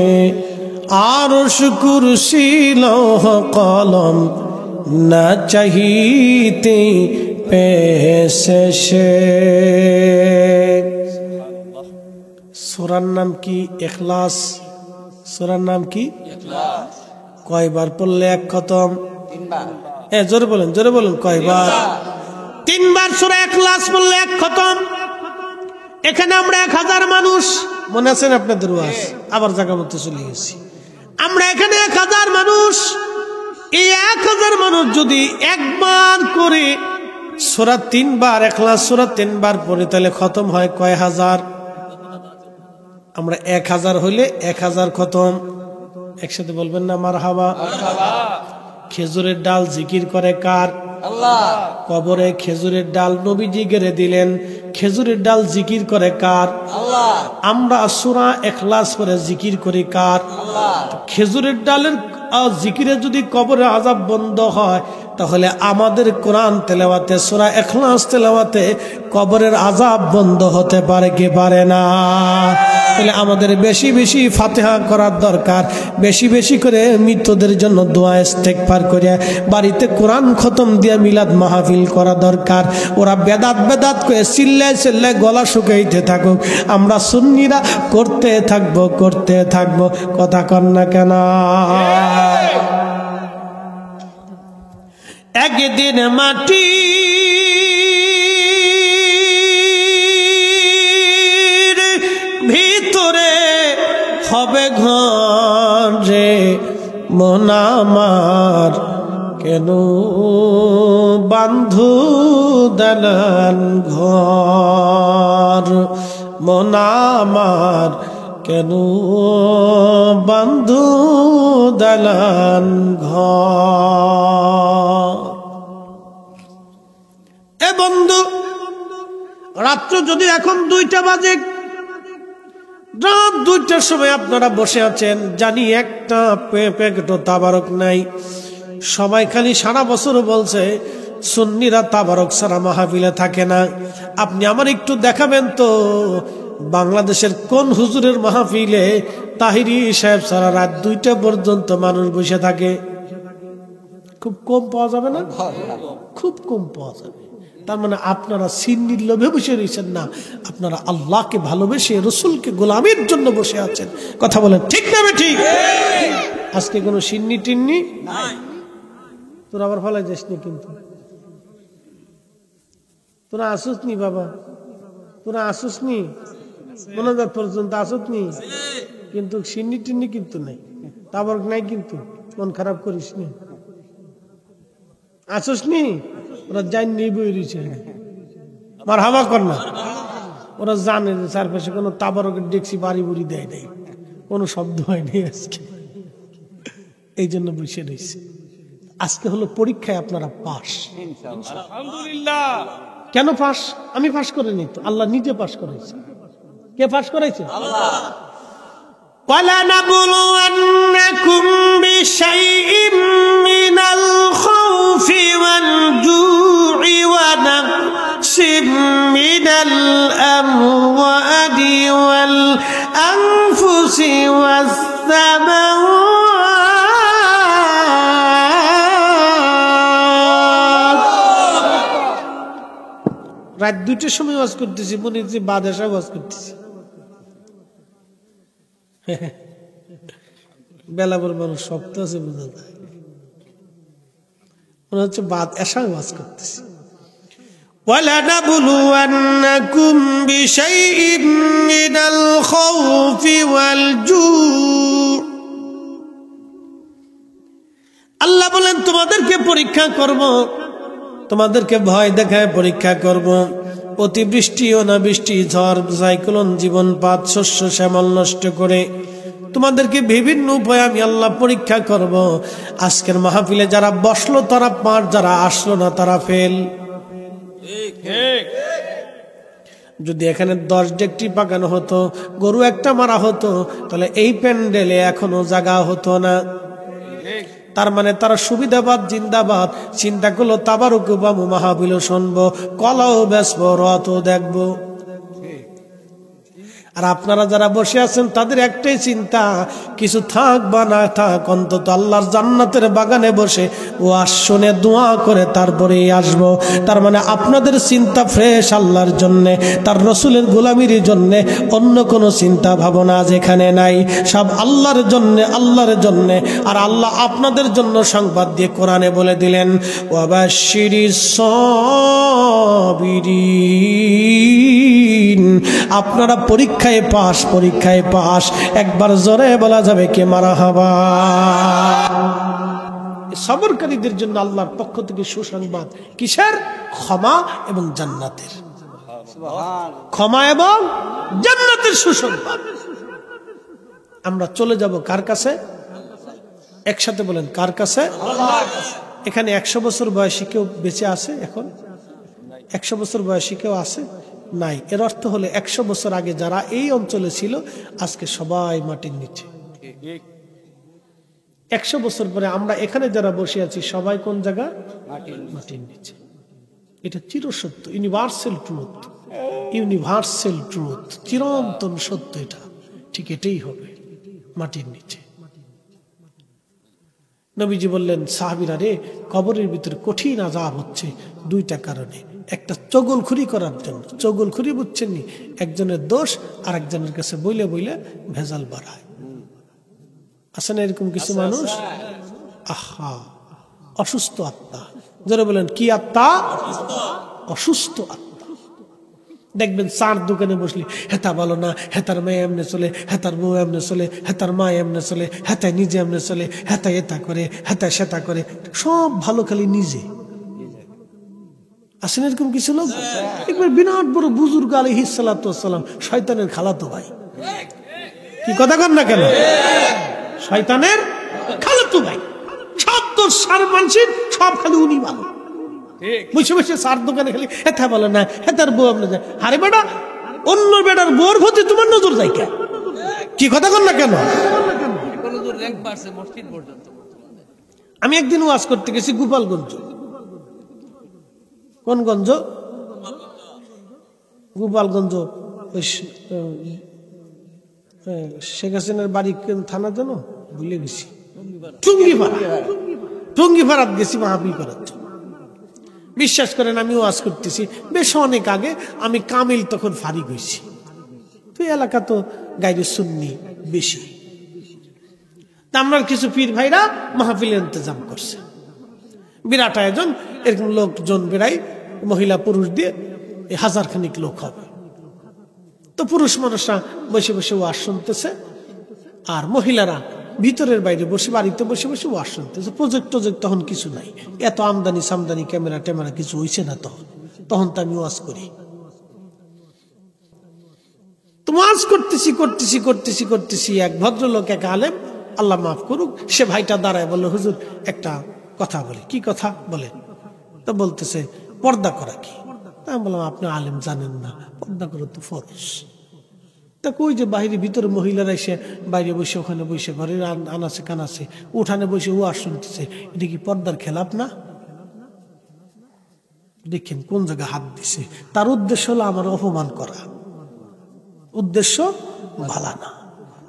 আরশ কুরসি লৌহ কলম না চাহিতে পেছে সে। সূরার নাম কি? ইখলাস। সূরার নাম কি? ইখলাস। কয়বার পড়লে এক খতম? 3 বার। জোরে বলেন, জোরে বলেন, কয়বার? 3 বার সূরা ইখলাস পড়লে এক খতম। এখানে আমরা 1000 মানুষ, মনে আছেন আপনাদের ওয়াজ? আবার জায়গা মতো চলে গেছি। আমরা এখানে 1000 মানুষ। এই 1000 মানুষ যদি একবার করে সূরা 3 বার ইখলাস সূরা 3 বার পড়ে, তাহলে খতম হয় কয় হাজার? আমরা 1000 হইলে 1000 খতম। একসাথে বলবেন না মারহাবা? খেজুরের ডাল জিকির করে কার? আল্লাহ। কবরে খেজুরের ডাল নবীজি গেড়ে দিলেন। খেজুরের ডাল জিকির করে কার? আল্লাহ। আমরা সূরা ইখলাস পড়ে জিকির করি কার? আল্লাহ। খেজুরের ডালের জিকিরে যদি কবরে আযাব বন্ধ হয়, তাহলে আমাদের কোরআন তেলাওয়াতে সূরা ইখলাস তেলাওয়াতে কবরের আযাব বন্ধ হতে পারে কি পারে না? তাহলে আমাদের বেশি বেশি ফাতিহা করার দরকার, বেশি বেশি করে মৃতদের জন্য দোয়া ইস্তেগফার করে বাড়িতে কোরআন খতম দিয়ে মিলাদ মাহফিল করা দরকার। ওরা বেদাত বেদাত করে চিল্লায় চিল্লায় গলা শুকাইতে থাকুক, আমরা সুন্নিরা করতে থাকবো করতে থাকবো। কথা কন না কেন? একদিন মাটি ভিতরে হবে ঘর রে, মন আমার কেন বান্ধু দালান ঘর, মন আমার কেন বান্ধু দালান ঘর। এ বন্ধু, রাত্র যদি এখন 2টা বাজে, রাত 2টার সময় আপনারা বসে আছেন, জানি একটা প্যাকেটও তাবারক নাই। সবাই খালি সারা বছর বলছে সুন্নিরা তাবারক ছাড়া মাহফিলে থাকে না। আপনি আমার একটু দেখাবেন তো বাংলাদেশের কোন হুজুরের মাহফিলে তাহিরি সাহেব সারা রাত 2টা পর্যন্ত মানুষ বসে থাকে? খুব কম পাওয়া যাবে না? খুব কম পাওয়া যাবে। তার মানে আপনারা সিন্নির লোভে বসে রয়েছেন না, আপনারা আল্লাহকে ভালোবেসে রসুলকে গোলামের জন্য বসে আছেন। কথা বলেন ঠিক না? ঠিক। আজকে কোনো সিন্নি টিন্নি নাই। তোরা আবার ফলাই যাস নি, কিন্তু তোরা আসুস নি বাবা, তোরা আসুস নি, মনোজাত পর্যন্ত আসুস নি, কিন্তু সিন্নি টিন্নি কিন্তু নাই, তাবারক নাই, কিন্তু মন খারাপ করিস নি, আসুস নি। ওরা জান নেই বই রয়েছে, মারহাবা কর না। ওরা জানে যে চারপাশে কোনো তাবারকের ডেক্সি বাড়ি বুড়ি দেয় নাই, কোনো শব্দ হয়নি আজকে, এই জন্য বসে রয়েছে। আজকে হলো পরীক্ষায় আপনারা পাস, আলহামদুলিল্লাহ। কেন পাস? আমি পাস করিনি তো, আল্লাহ নিজে পাস করাইছে। কে পাস করাইছে? আল্লাহ। وَلَنَبْلُوَنَّكُمْ بِشَيْءٍ مِّنَ الْخَوْفِ وَالْجُوعِ وَنَقْصٍ مِّنَ الْأَمْوَالِ وَالْأَنفُسِ وَالثَّمَرَاتِ। রাত 2টার সময় ওয়াজ করতেছি, মনে হচ্ছে বাদশা ওয়াজ করতেছি। বেলাপুর মানুষ শক্ত আছে, বোঝা যায়, মনে হচ্ছে বাদ এসা ওয়াজ করতেছি। وَلَنَبْلُوَنَّكُمْ بِشَيْءٍ مِّنَ الْخَوْفِ وَالْجُوعِ। আল্লাহ বলেন তোমাদেরকে পরীক্ষা করব, তোমাদেরকে ভয় দেখায় পরীক্ষা করব। অতিবৃষ্টি, অনাবৃষ্টি, ঝড়, সাইক্লোন, জীবনপাত, শস্য শ্যামল নষ্ট করে তোমাদেরকে বিভিন্ন উপায়ে আমি আল্লাহ পরীক্ষা করব। আজকের মাহফিলে যারা বসলো তারা পার, যারা আসলো না তারা ফেল। যদি এখানে 10 ডেকটি পাকানো হতো, গরু একটা মারা হতো, তাহলে এই প্যান্ডেলে এখনো জায়গা হতো না। তার মানে তারা সুবিধাবাদ জিন্দাবাদ। চিন্তা করলো তাবারুক বামু মাহফিল শুনবো, কলাও বেসবো, রথও দেখবো। আর আপনারা যারা বসে আছেন তাদের একটাই চিন্তা, কিছু থাক বা না থাক, অন্তত আল্লাহর জান্নাতের বাগানে বসে ও শুনে দোয়া করে তারপরেই আসবো। তার মানে আপনাদের চিন্তা ফ্রেশ আল্লাহর জন্যে, তার রসুলের গোলামির জন্যে, অন্য কোনো চিন্তা ভাবনা যেখানে নাই, সব আল্লাহর জন্যে, আল্লাহর জন্যে। আর আল্লাহ আপনাদের জন্য সংবাদ দিয়ে কোরআনে বলে দিলেন, ওয়াবাশশিরিস সাবিরিন। আপনারা পরীক্ষায় পাস, পরীক্ষায় পাস। একবার জোরে বলা যাবে কে মারহাবা। সবরকারীদের জন্য আল্লাহর পক্ষ থেকে সুসংবাদ। কিসের? ক্ষমা এবং জান্নাতের। ক্ষমা এবং জান্নাতের সুসংবাদ। আমরা চলে যাব কার কাছে? একসাথে বলেন, কার কাছে? এখানে 100 বছর বয়সী কেউ বেঁচে আছে? এখন 100 বছর বয়সী কেউ আছে? নাই। এর অর্থ হলো 100 বছর আগে যারা এই অঞ্চলে ছিল আজকে সবাই মাটির নিচে। 100 বছর পরে আমরা এখানে যারা বসে আছি সবাই কোন জায়গা? মাটির নিচে। এটা চিরসত্য, ইউনিভার্সাল ট্রুথ, ইউনিভার্সাল ট্রুথ, চিরন্তন সত্য। এটা ঠিক এটাই হবে, মাটির নিচে। নবীজি বললেন, সাহাবীরা রে, কবরের ভিতরে কঠিন আযাব হচ্ছে 2টা কারণে। একটা চগলখুরি করার জন্য। চগলখুরি বুঝছেন নি? একজনের দোষ আর একজনের কাছে বইলে বইলে ভেজাল বাড়ায়। আছে না এরকম কিছু মানুষ? আহা, অসুস্থ আত্মা। যারা বলেন কি আত্মা? অসুস্থ আত্মা। দেখবেন চার দোকানে বসলি, হেতা বলো না, হেতার মেয়ে এমনে চলে, হেতার বউ এমনে চলে, হেতার মা এমনে চলে, হেতায় নিজে এমনে চলে, হেতা এটা করে, হেতায় সেতা করে, সব ভালো খালি নিজে। আসেন এরকম কিছু লোক? একবার বিরাট বড় বুজুর্গ আলাইহিস সালাতু ওয়াস সালাম, শয়তানের খালাতো ভাই। কি কথা কন না কেন? শয়তানের খালাতো ভাই। সব তো সার মানসিক, সব খালি উনি ভালো। বসে বসে সার দোকানে খালি হেথা বলে না, হেতার বউ আপনি যায়। আরে বেটা, অন্য বেটার বউর প্রতি তোমার নজর যায় কেন? কি কথা কন না কেন? আমি একদিন ওয়াজ করতে গেছি গোপালগঞ্জ। কোন গঞ্জ? গোপালগঞ্জ। শেখ হাসিনার বাড়ি থানা জানো? ভুলে গেছি। টুঙ্গিপাড়াত গেছি মাহফিল করার জন্য। বিশ্বাস করেন আমি ওয়াজ করতেছি বেশ অনেক আগে। আমি কামিল তখন ফারিক হয়েছি। তো এলাকা তো গাইরে সুন্নি বেশি। তা আমরা কিছু পীর ভাইরা মাহফিলের ইন্তজাম করছে, বিরাট আয়োজন। এরকম লোকজন বেড়াই, মহিলা পুরুষ দিয়ে 1000 খানিক লোক হবে। তো পুরুষ মানুষরা বসে বসে ওয়াজ শুনতেছে, আর মহিলারা ভিতরের বাইরে বসে, বাড়িতে বসে বসে ওয়াজ শুনতেছে। প্রজেক্ট তখন কিছু নাই, এত আমদানি সামদানি ক্যামেরা ট্যামেরা কিছু হইছে না তখন তো আমি ওয়াজ করি। তো ওয়াজ করতেছি এক ভদ্রলোক, এক আলেম, আল্লাহ মাফ করুক, সে ভাইটা দাঁড়ায় বলল, হুজুর একটা কথা বলি। কি কথা বলেন? তো বলতেছে পর্দা করা কি? আমি বললাম, আপনি আলেম জানেন না, পর্দা করা তো ফরজ। তা কই যে বাইরে ভিতরে মহিলারা এসে বাইরে বসে, ওখানে বসে, ঘরের আনাচে কানাচে উঠানে বসে ওয়াজ শুনতেছে, এটা কি পর্দার খেলাপ না? দেখেন কোন জায়গায় হাত দিছে। তার উদ্দেশ্য হলো আমার অপমান করা, উদ্দেশ্য ভালো না।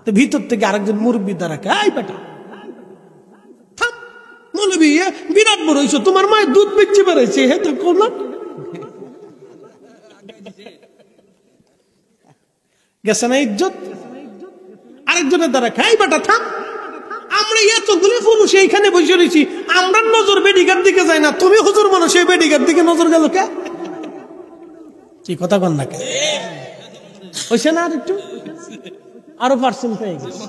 তো ভিতর থেকে আরেকজন মুরব্বী দাঁড়াকে, এই বেটা মৌলবী বিরাট বড় হইছো, তোমার মায়ের দুধ বেচে বেড়াইছে, হে তো কোন গেছে না ইজ্জত। আরেকজনের দ্বারা খাই বেটা থাম, আমরা এতগুলো পুরুষ এইখানে বসে রয়েছি, আমরা নজর বেডিকার দিকে যাই না, তুমি হুজুর মানুষ এই বেডিকার দিকে নজর গেল কে? কি কথা কন না কে? হইছে না? আর একটু আরো পার্সেন্ট পেয়ে গেছে।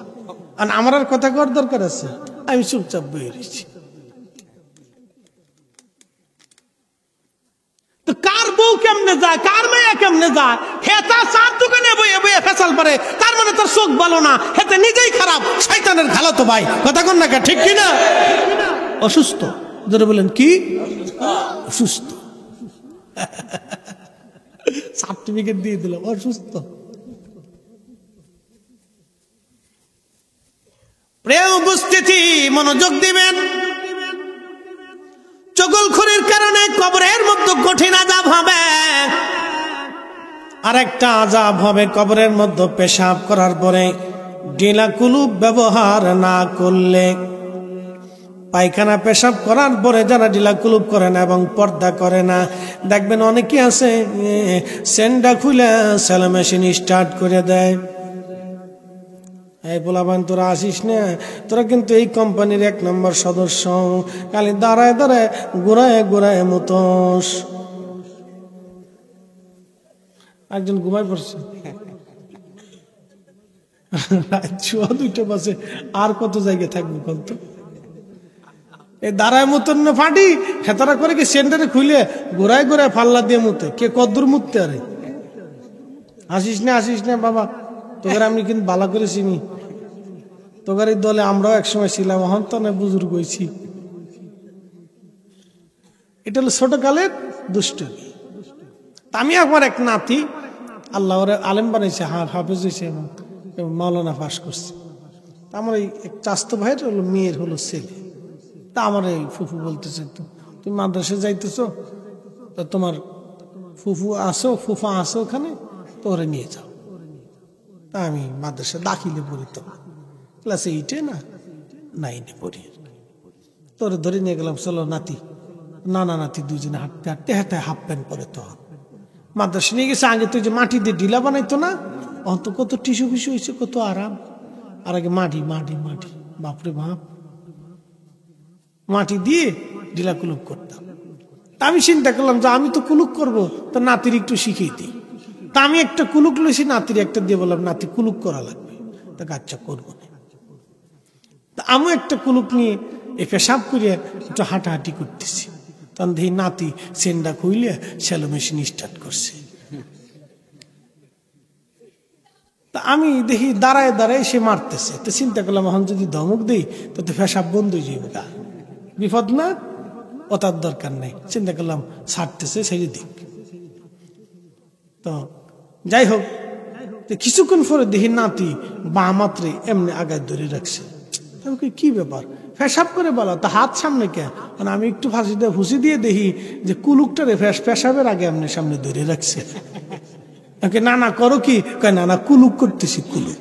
আর আমার আর কথা কর দরকার আছে? আমি চুপচাপ বয়ে রয়েছি। তো কার বউ কেমনে যায়, কার মেয়ে কেমনে যায়, হেতা চার দোকানে বইয়ে বইয়ে ফেসাল পারে, তার মানে তার চোখ ভালো না, হেতে নিজেই খারাপ, শয়তানের খালাতো ভাই। কথা কন না কে? ঠিক কিনা? অসুস্থ। যারা বলেন কি অসুস্থ, সার্টিফিকেট দিয়ে দিলাম অসুস্থ। প্রিয় উপস্থিতি, মনোযোগ দিবেন। চগলখুরির কারণে কবরের মধ্যে কঠিন আযাব হবে। আরেকটা আযাব হবে কবরের মধ্যে পেশাব করার পরে ঢিলা কুলুপ ব্যবহার না করলে। পায়খানা পেশাব করার পরে যারা ঢিলা কুলুপ করে না এবং পর্দা করে না, দেখবেন অনেকে আছে সেন্ডা খুলে সেলা মেশিন স্টার্ট করে দেয়। এই বলাবান তোরা আসিস না, তোরা কিন্তু এই কোম্পানির 1 নম্বর সদস্য, খালি দাঁড়ায় দাঁড়ায় ঘুরায় মতোস। একজন ঘুমাই পড়ছে রাত 2টা বাজে, আর কত জায়গায় থাকবো কত? এই দাঁড়ায় মতন না ফাটি, হেতারা করে কি সেন্টারে খুলে ঘুরায় ফাল্লা দিয়ে মুতে, কে কদ্দুর মুততে? আরে আসিস না বাবা, তোকে আমি কিন্তু বালা করে চিনি, তোকার এই দলে আমরাও একসময় ছিলাম, এখন তো না বুজুর্গ হয়েছি। এটা হলো ছোটকালের দুষ্টমি। আমি আমার এক নাতি আল্লাহ ওরে আলেম বানাইছে, হাফেজ হয়েছে এবং মাওলানা পাস করছে। আমার এই চাস্তো ভাইয়ের হলো মেয়ের হলো ছেলে। তা আমার এই ফুফু বলতেছে, তুমি মাদ্রাসা যাইতেছো, তো তোমার ফুফা আসো ওখানে, তো ওরে নিয়ে যাও। তা আমি মাদ্রাসা দাখিলে পড়ি, তো ক্লাস 8-এ না 9-এ পড়ি। তোরে ধরে নিয়ে গেলাম, চলো নাতি, নানা নাতি দুজনে হাঁটতে হাঁটতে হাতে হাফ প্যান্ট পরে। তো মাদ্রাসা নিয়ে গেছে, আগে তো যে মাটি দিয়ে ডিলা বানাইতো না, অত কত টিস্যু ফিসু হয়েছে, কত আরাম। আর আগে মাটি মাটি মাটি, বাপরে বাপ, মাটি দিয়ে ডিলা কুলুক করতাম। তা আমি চিন্তা করলাম যে আমি তো কুলুক করবো, তো নাতির একটু শিখিয়ে দিই। তা আমি একটা কুলুক লইছি, নাতির একটা দিয়ে বললাম, নাতি কুলুক করা লাগবে। তা আচ্ছা করবো না। তা আমি একটা কুলুক নিয়ে এ পেশাব করিয়া একটু হাঁটাহাঁটি করতেছি, তখন দেখি নাতি সেন্ডা খুইলে শ্যালো মেশিন স্টার্ট করছে। তা আমি দেখি দাঁড়ায় দাঁড়ায় সে মারতেছে। তো চিন্তা করলাম, এখন যদি ধমক দিই তো পেশাব বন্ধ হয়ে যাবে, গা বিপদ না, ও তার দরকার নেই। চিন্তা করলাম ছাড়তেছে, সেই দিক। তো যাই হোক, কিছুক্ষণ পরে দেখি নাতি বা মাত্রে এমনি আগায় ধরে রাখছে। কি ব্যাপার, পেশাব করে বলা, তা হাত সামনে কে? মানে আমি একটু ফুসি দিয়ে দেখি যে কুলুকটারে পেশাবের আগে এমনি সামনে ধরে রাখছে। নানা করো কি? নানা কুলুক করতেছি, কুলুক।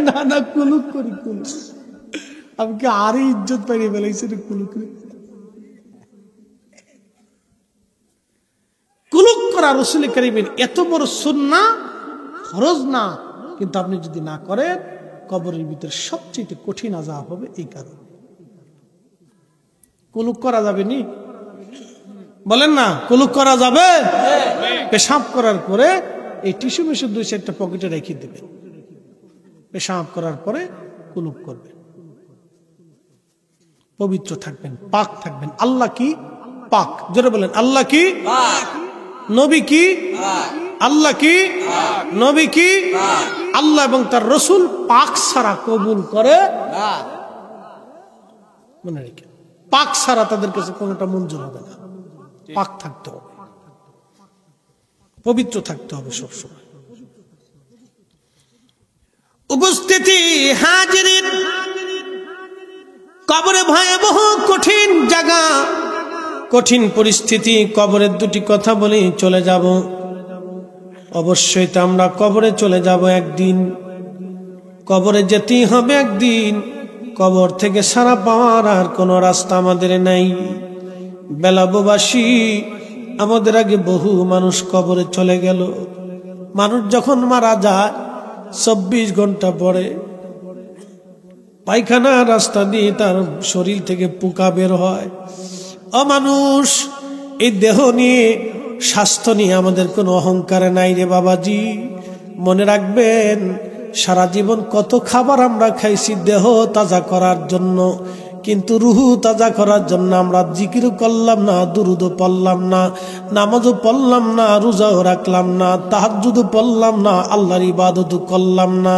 নানা কুলুক করি, কুলুক। আমি কি আরো ইজ্জত পাইয়ে ফেলাইছি রে কুলুক। কুলুক করা রাসূল কারীমের এত বড় সুন্নাহ, ফরজ না, কিন্তু আপনি যদি না করেন কবরের ভিতরে সবচেয়ে কঠিন আযাব হবে। এই কারণে কুলুক করা যাবে নি? বলেন না, কুলুক করা যাবে? পেশাব করার পরে এই টিস্যু মিশু 2-4টা পকেটে রেখে দেবেন। পেশাব করার পরে কুলুক করবেন, পবিত্র থাকবেন, পাক থাকবেন। আল্লাহ কি? পাক। জোরে বলেন, আল্লাহ কি? পাক। নবী কি? পাক। আল্লাহ কি? পাক। নবী কি? পাক। আল্লাহ এবং তার রাসূল পাক ছাড়া কবুল করে না। মনে রেখে, পাক ছাড়া তাদের কাছে কোনোটা মঞ্জুর হবে না। পাক থাকতে হবে, পবিত্র থাকতে হবে সবসময়। উপস্থিতি হাজিরিন, কবরে ভয়াবহ কঠিন জায়গা, কঠিন পরিস্থিতি। কবরের দুটি কথা বলি চলে যাব। অবশ্যই তো আমরা কবরে চলে যাব একদিন, কবরে যেতেই হবে একদিন। কবর থেকে সারা পাওয়ার আর কোনো রাস্তা আমাদের নাই। বেলাববাসী, আমাদের আগে বহু মানুষ কবরে চলে গেল। মানুষ যখন মারা যায় 24 ঘন্টা পরে পায়খানা রাস্তা দিয়ে তার শরীর থেকে পোকা বের হয়। মানুষ, এই দেহ নিয়ে, স্বাস্থ্য নিয়ে আমাদের কোনো অহংকার নাই রে বাবাজি। মনে রাখবেন, সারা জীবন কত খাবার আমরা খাইছি দেহ তাজা করার জন্য, কিন্তু রুহু তাজা করার জন্য আমরা জিকিরও করলাম না, দুরুদও পড়লাম না, নামাজও পড়লাম না, রোজাও রাখলাম না, তাহাজ্জুদও পড়লাম না, আল্লাহর ইবাদতও করলাম না।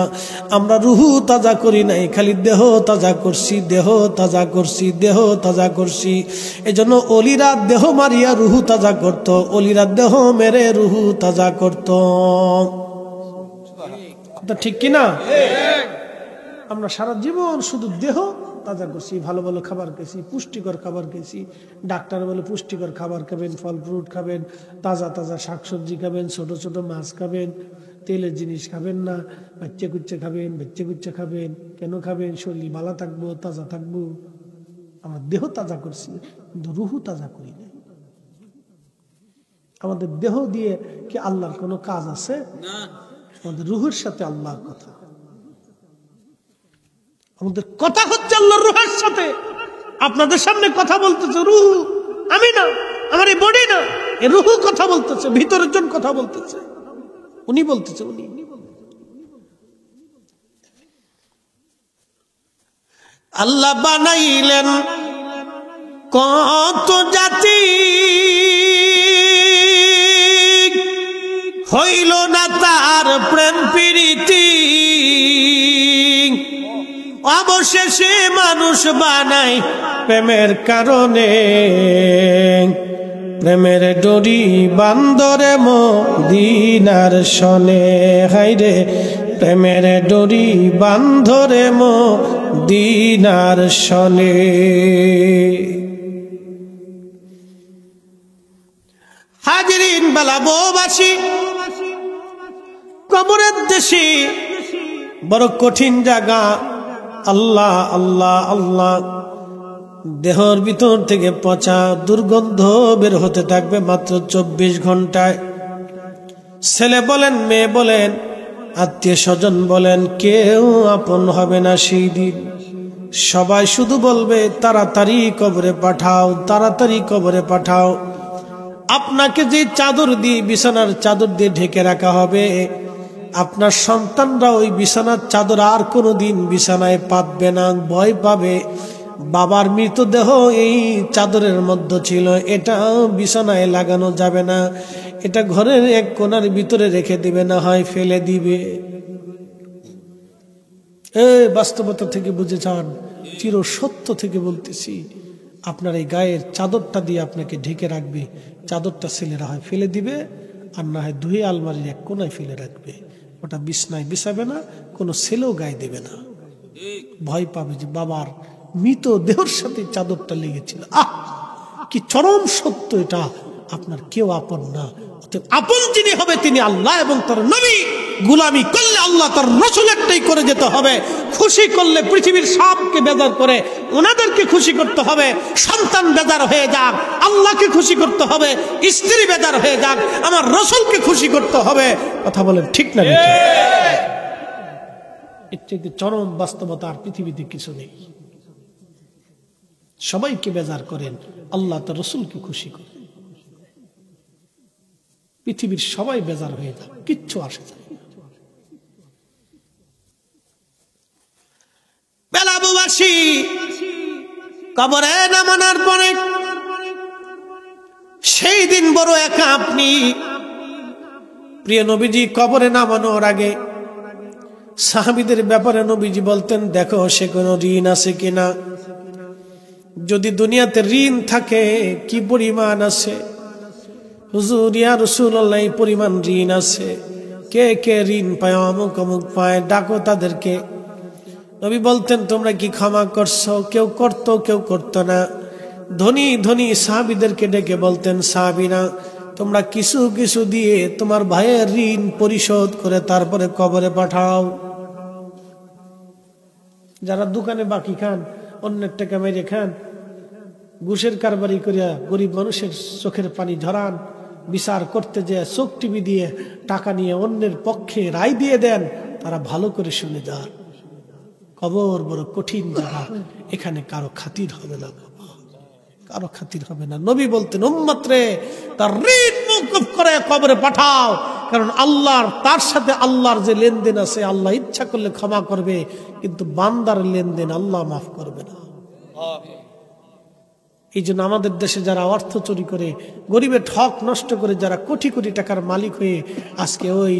আমরা রুহু তাজা করি নাই, খালি দেহ তাজা করছি, দেহ তাজা করছি, দেহ তাজা করছি। এজন্য অলিরা দেহ মারিয়া রুহু তাজা করত, অলিরা দেহ মেরে রুহু তাজা করত। কথা ঠিক কিনা? আমরা সারা জীবন শুধু দেহ তাজা করছি, ভালো ভালো খাবার খেয়েছি, পুষ্টিকর খাবার খেয়েছি। ডাক্তার বলে পুষ্টিকর খাবার খাবেন, ফল ফ্রুট খাবেন, তাজা তাজা শাকসবজি খাবেন, ছোট ছোট মাছ খাবেন, তেলের জিনিস খাবেন না, বাচ্চা কুচ্চা খাবেন, বাচ্চা কুচ্চা খাবেন। কেন খাবেন? শরীর ভালো থাকবো, তাজা থাকবো। আমরা দেহ তাজা করছি, কিন্তু রুহু তাজা করি না। আমাদের দেহ দিয়ে কি আল্লাহর কোনো কাজ আছে? না। আমাদের রুহুর সাথে আল্লাহর কথা, আমাদের কথা হচ্ছে আল্লাহর রুহের সাথে। আপনাদের সামনে কথা বলতেছে রুহু, আমি না, আমার এই বডি না, এই রুহু কথা বলতেছে, ভিতরের জন কথা বলতেছে, উনি বলতেছে। উনি আল্লাহ বানাইলেন কত জাতি, হইল না তার প্রেম প্রীতি। অবশেষে মানুষ বানাই প্রেমের কারণে, প্রেমের ডোরি বান্দরে মদিনার শনে, হাইরে প্রেমের ডোরি বান্ধরে মদিনার শনে। হাজিরিন বেলাবোবাসী, কবরের দেশে বড় কঠিন জায়গা। আল্লাহ আল্লাহ আল্লাহ, দেহর ভিতর থেকে পচা দুর্গন্ধ বের হতে থাকবে মাত্র 24 ঘন্টায়। ছেলে বলেন, মেয়ে বলেন, আত্মীয় স্বজন বলেন, কেউ আপন হবে না সেই দিন। সবাই শুধু বলবে তাড়াতাড়ি কবরে পাঠাও, তাড়াতাড়ি কবরে পাঠাও। আপনাকে যে চাদর দিয়ে, বিছানার চাদর দিয়ে ঢেকে রাখা হবে, আপনার সন্তানরা ওই বিছানার চাদর আর কোনোদিন বিছানায় পাতবে না, ভয় পাবে। বাবার মৃতদেহ এই চাদরের মধ্যে ছিল, এটা বিছানায় লাগানো যাবে না, এটা ঘরের এক কোণার ভিতরে রেখে দিবে, না হয় ফেলে দিবে। বাস্তবতা থেকে বুঝে যান, চির সত্য থেকে বলতেছি। আপনার এই গায়ের চাদরটা দিয়ে আপনাকে ঢেকে রাখবে, চাদরটা ছেলেরা হয় ফেলে দিবে, আর না হয় ধুয়ে আলমারির এক কোনায় ফেলে রাখবে। ওটা বিছনায় বিছাবে না, কোনো ছেলেও গায়ে দেবে না। ভয় পাবে যে বাবার মৃত দেহর সাথে চাদরটা লেগেছিল। কি চরম সত্য এটা। আপনার কেউ আপন না, আপন যিনি হবে তিনি আল্লাহ এবং তার নবী। গোলামি করলে আল্লাহ তার রাসূল একটাই করে যেতে হবে। খুশি করলে পৃথিবীর সবকে বেজার করে ওনাদেরকে খুশি করতে হবে। সন্তান বেজার হয়ে যাক, আল্লাহকে খুশি করতে হবে। স্ত্রী বেজার হয়ে যাক, আমার রাসূলকে খুশি করতে হবে। কথা বলেন ঠিক না? এর থেকে চরম বাস্তবতা আর পৃথিবীতে কিছু নেই। সবাইকে বেজার করেন, আল্লাহ তার রাসূলকে খুশি করেন। পৃথিবীর সবাই বেজার হয়ে যাক, কিচ্ছু আসে যায়। বেলাবুবাসী, কবরে নামানোর পরে সেই দিন বড় একা আপনি। প্রিয় নবীজি কবরে নামানোর আগে সাহাবীদের ব্যাপারে নবীজি বলতেন, দেখো সে কোনো ঋণ আছে কিনা। যদি দুনিয়াতে ঋণ থাকে কি পরিমাণ আছে। হুজুর ইয়া রাসূলুল্লাহ, এই পরিমাণ ঋণ আছে। কে কে ঋণ পায়? অমুক অমুক পায়, ডাকো তাদেরকে। নবী বলতেন, তোমরা কি ক্ষমা করছো? কেউ করতো, কেউ করতো না। ধনী ধনী সাহাবীদেরকে ডেকে বলতেন, সাহাবীরা তোমরা কিছু কিছু দিয়ে তোমার ভাইয়ের ঋণ পরিশোধ করে তারপরে কবরে পাঠাও। যারা দোকানে বাকি খান, অন্যের টাকা মেরে খান, ঘুষের কারবারি করিয়া গরিব মানুষের চোখের পানি ঝরান, বিচার করতে যে চোখ টিভি দিয়ে টাকা নিয়ে অন্যের পক্ষে রায় দিয়ে দেন, তারা ভালো করে শুনে যান। কবর বড় কঠিন জায়গা, এখানে কারো খাতির হবে না, কারো খাতির হবে না। নবী বলতেন, উম্মত রে তার ঋণ মওকুফ করে কবরে পাঠাও, কারণ আল্লাহর তার সাথে আল্লাহর যে লেনদেন আছে, আল্লাহ ইচ্ছা করলে ক্ষমা করবে, কিন্তু বান্দার লেনদেন আল্লাহ মাফ করবে না। এই জন্য আমাদের দেশে যারা অর্থ চুরি করে, গরিবের হক নষ্ট করে, যারা কোটি কোটি টাকার মালিক হয়ে আজকে ওই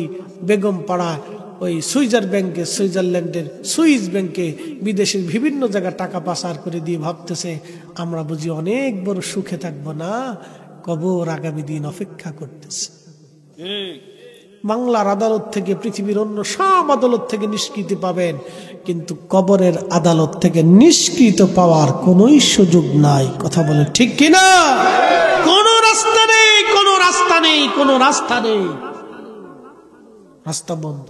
বেগম পাড়া, ওই সুইজারল্যান্ডের সুইস ব্যাংকে, বিদেশের বিভিন্ন জায়গায় টাকা পাচার করে দিয়ে ভাবতেছে আমরা বুঝি অনেক বড় সুখে থাকবো। না, কবর আগামী দিন অপেক্ষা করতেছে। বাংলার আদালত থেকে, পৃথিবীর অন্য সব আদালত থেকে নিষ্কৃতি পাবেন, কিন্তু কবরের আদালত থেকে নিষ্কৃত পাওয়ার কোনোই সুযোগ নাই। কথা বলে ঠিক কিনা? কোনো রাস্তা নেই, কোনো রাস্তা নেই, কোনো রাস্তা নেই, রাস্তা বন্ধ।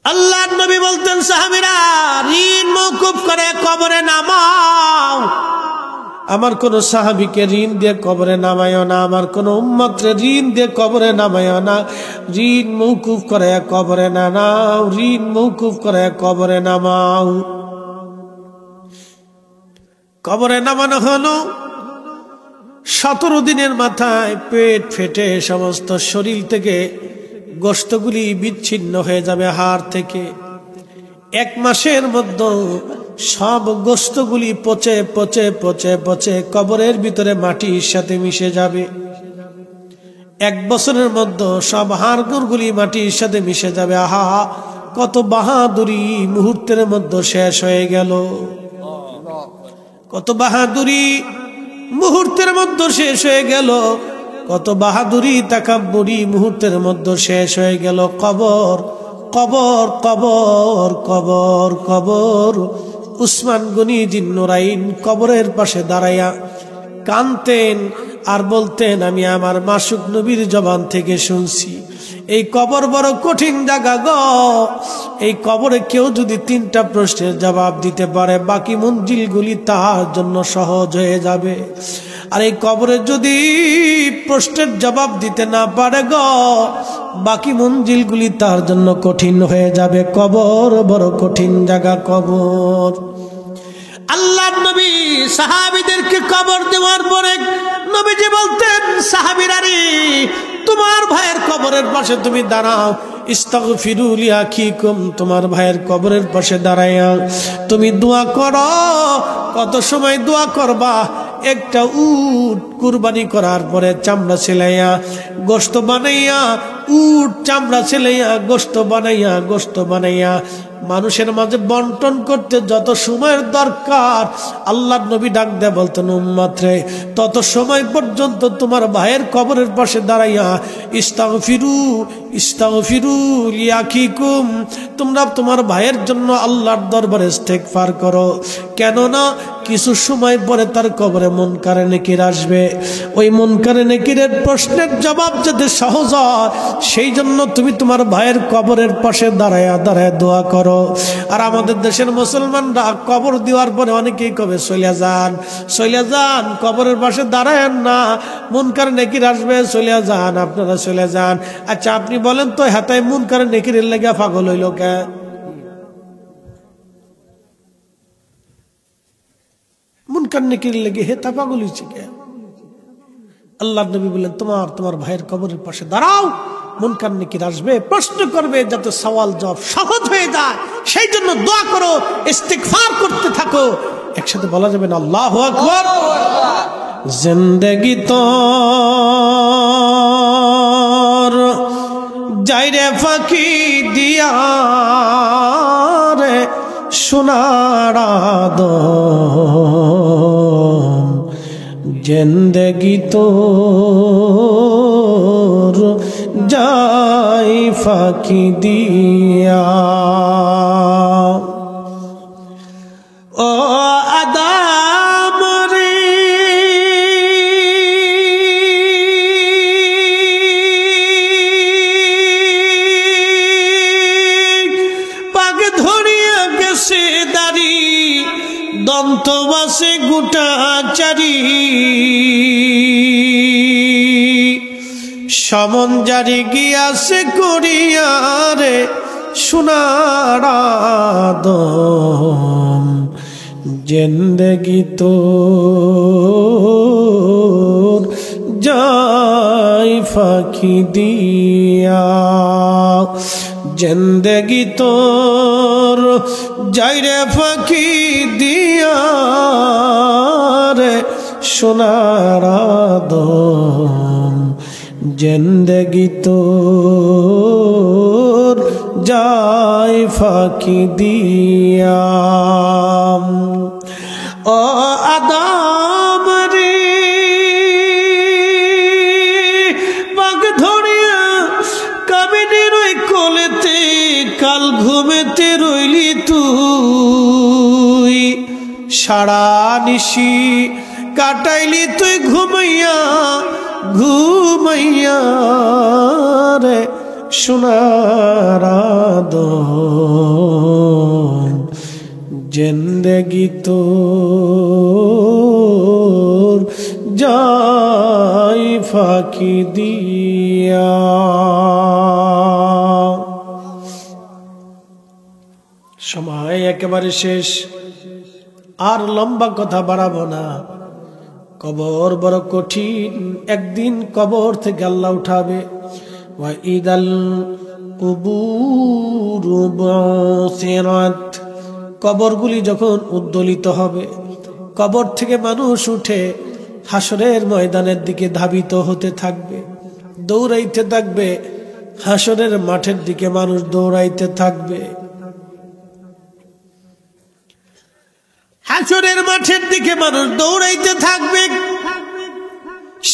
আল্লাহর নবী বলতেন, সাহাবীরা ঋণ মওকুফ করে কবরে নামাও। আমার কোন সাহাবীকে ঋণ দিয়ে কবরে নামায়ও না, আমার কোন উম্মতরে ঋণ দিয়ে কবরে নামায়ও না। ঋণ মওকুফ করে কবরে নামাও, ঋণ মওকুফ করে কবরে নামাও। কবরে নামানো হলো 17 দিনের মাথায় পেট ফেটে সমস্ত শরীর থেকে গোশতগুলি বিচ্ছিন্ন হয়ে যাবে হাড় থেকে। 1 মাসের মধ্যে সব গোশতগুলি পচে পচে পচে পচে কবরের ভিতরে মাটির সাথে মিশে যাবে। 1 বছরের মধ্যে সব হাড়গুড়গুলি মাটির সাথে মিশে যাবে। আহা, কত বাহাদুরি মুহূর্তের মধ্যে শেষ হয়ে গেল, কত বাহাদুরি মুহূর্তের মধ্যে শেষ হয়ে গেল, কত বাহাদুরি তাকাব্বুরি মুহূর্তের মধ্যে শেষ হয়ে গেল। কবর কবর কবর কবর কবর। উসমান গনি জিন্নুরাইন কবরের পাশে দাঁড়াইয়া কানতেন আর বলতেন, আমি আমার মাসুক নবীর জবান থেকে শুনছি, এই কবর বড় কঠিন জায়গা গো। এই কবরে কেউ যদি 3টা প্রশ্নের জবাব দিতে পারে, বাকি মঞ্জিলগুলি তার জন্য সহজ হয়ে যাবে। আর এই কবরে যদি প্রশ্নের জবাব দিতে না পারে গো, বাকি মঞ্জিলগুলি তার জন্য কঠিন হয়ে যাবে। কবর বড় কঠিন জায়গা কবর। আল্লাহর নবী সাহাবীদেরকে কবর দেওয়ার পরে নবীজি বলতেন, সাহাবীরা রে, তোমার ভাইয়ের কবরের পাশে তুমি দাঁড়াও, ইস্তাগফিরু লিআখিকুম, তোমার ভাইয়ের কবরের পাশে দাঁড়াইয়া তুমি দোয়া করো। কত সময় দোয়া করবা? একটা উট কুরবানি করার পরে চামড়া ছেলাইয়া গোশত বানাইয়া, উট চামড়া ছেলাইয়া গোশত বানাইয়া মানুষের মাঝে বন্টন করতে যত সময়ের দরকার, আল্লাহর নবী ডাক দেয়া বলতেন, উম্মত রে, তত সময় পর্যন্ত তোমার ভাইয়ের কবরের পাশে দাঁড়াইয়া ইস্তাগফিরু ইস্তাগফিরু লিআখিকুম, তোমরা তোমার ভাইয়ের জন্য আল্লাহর দরবারে ইস্তেগফার করো। কেননা কিছু সময় পরে তার কবরে মুনকারে নেকির আসবে। ওই মুনকারে নেকিরের প্রশ্নের জবাব যাতে সহজ হয়, সেই জন্য তুমি তোমার ভাইয়ের কবরের পাশে দাঁড়ায়া দাঁড়ায় দোয়া করো। আর আমাদের দেশের মুসলমানরা কবর দেওয়ার পরে অনেকেই কবে, চলে যান, কবরের পাশে দাঁড়ায়েন না, মুনকার নেকির আসবে, চলে যান, আপনারা চলে যান। আচ্ছা আপনি বলেন তো, হাতায় মুনকার নেকিরের লেগে পাগল হইল কে? মুনকার নেকির লেগে হেতা পাগল হয়েছে কে? আল্লাহর নবী বললেন, তোমার ভাইয়ের কবরের পাশে দাঁড়াও, মুনকার নেকির আসবে, প্রশ্ন করবে, যাতে সওয়াল জবাব সহজ হয়ে যায়, সেই জন্য দোয়া করো, ইস্তিগফার করতে থাকো। একসাথে বলা যাবে না আল্লাহু আকবার। জিন্দেগি তোর যাইরে ফাঁকি দিয়া রে সোনার আদম, জিন্দেগি তোর যাই ফাঁকি দিয়া। ও আদম রে, পাগ ধরিয়া গেছে দাড়ি, দন্ত বাসে গোটা চারি, সমন জারি গিয়াছে করিয়া রে সোনার আদম, জিন্দেগি তোর যাই ফাঁকি দিয়া। জিন্দেগি তোর যাই রে ফাঁকি দিয়া রে সোনার আদম, জিন্দেগি তোর যাই ফাঁকি দিয়া। ও আদম রে, পাগ ধরিয়া কামিনীর ওই কোলেতে কাল ঘুমেতে রইলি তুই, সারা নিশি কাটাইলি তুই ঘুমাইয়া রে সোনার আদম, জিন্দেগি তোর যাই ফাঁকি দিয়া। সময় একেবারে শেষ, আর লম্বা কথা বাড়াবো না। কবর বড় কঠিন, একদিন কবর থেকে আল্লাহ উঠাবে। ওয়া ইদাল কুবুরু বুসিরাত, কবরগুলি যখন উদ্দোলিত হবে, কবর থেকে মানুষ উঠে হাসরের ময়দানের দিকে ধাবিত হতে থাকবে, দৌড়াইতে থাকবে, হাসরের মাঠের দিকে মানুষ দৌড়াইতে থাকবে। হাসরের মাঠের দিকে মানুষ দৌড়াইতে থাকবে।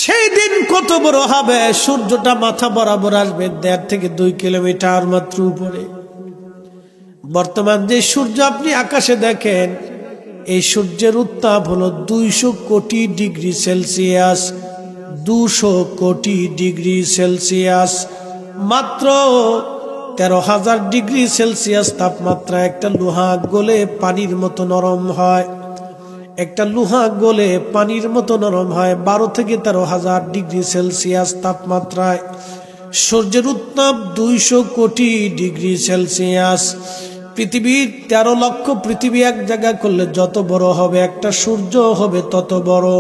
সেই দিন কত বড় হবে, সূর্যটা মাথা বরাবর আসবে 1.5 থেকে 2 কিলোমিটার মাত্র উপরে। বর্তমান যে সূর্য আপনি আকাশে দেখেন, এই সূর্যের উত্তাপ হলো 200 কোটি ডিগ্রি সেলসিয়াস। 200 কোটি ডিগ্রি সেলসিয়াস। মাত্র 13,000 ডিগ্রি সেলসিয়াস তাপমাত্রা একটা লোহা গলে পানির মতো নরম হয়। একটা লোহা গলে পানির মতো নরম হয় 12 থেকে 13,000 ডিগ্রি সেলসিয়াস তাপমাত্রায়। সূর্যের উত্তাপ 200 কোটি ডিগ্রি সেলসিয়াস। পৃথিবীর 13 লক্ষ পৃথিবী এক জায়গা করলে যত বড় হবে, একটা সূর্য হবে তত বড়।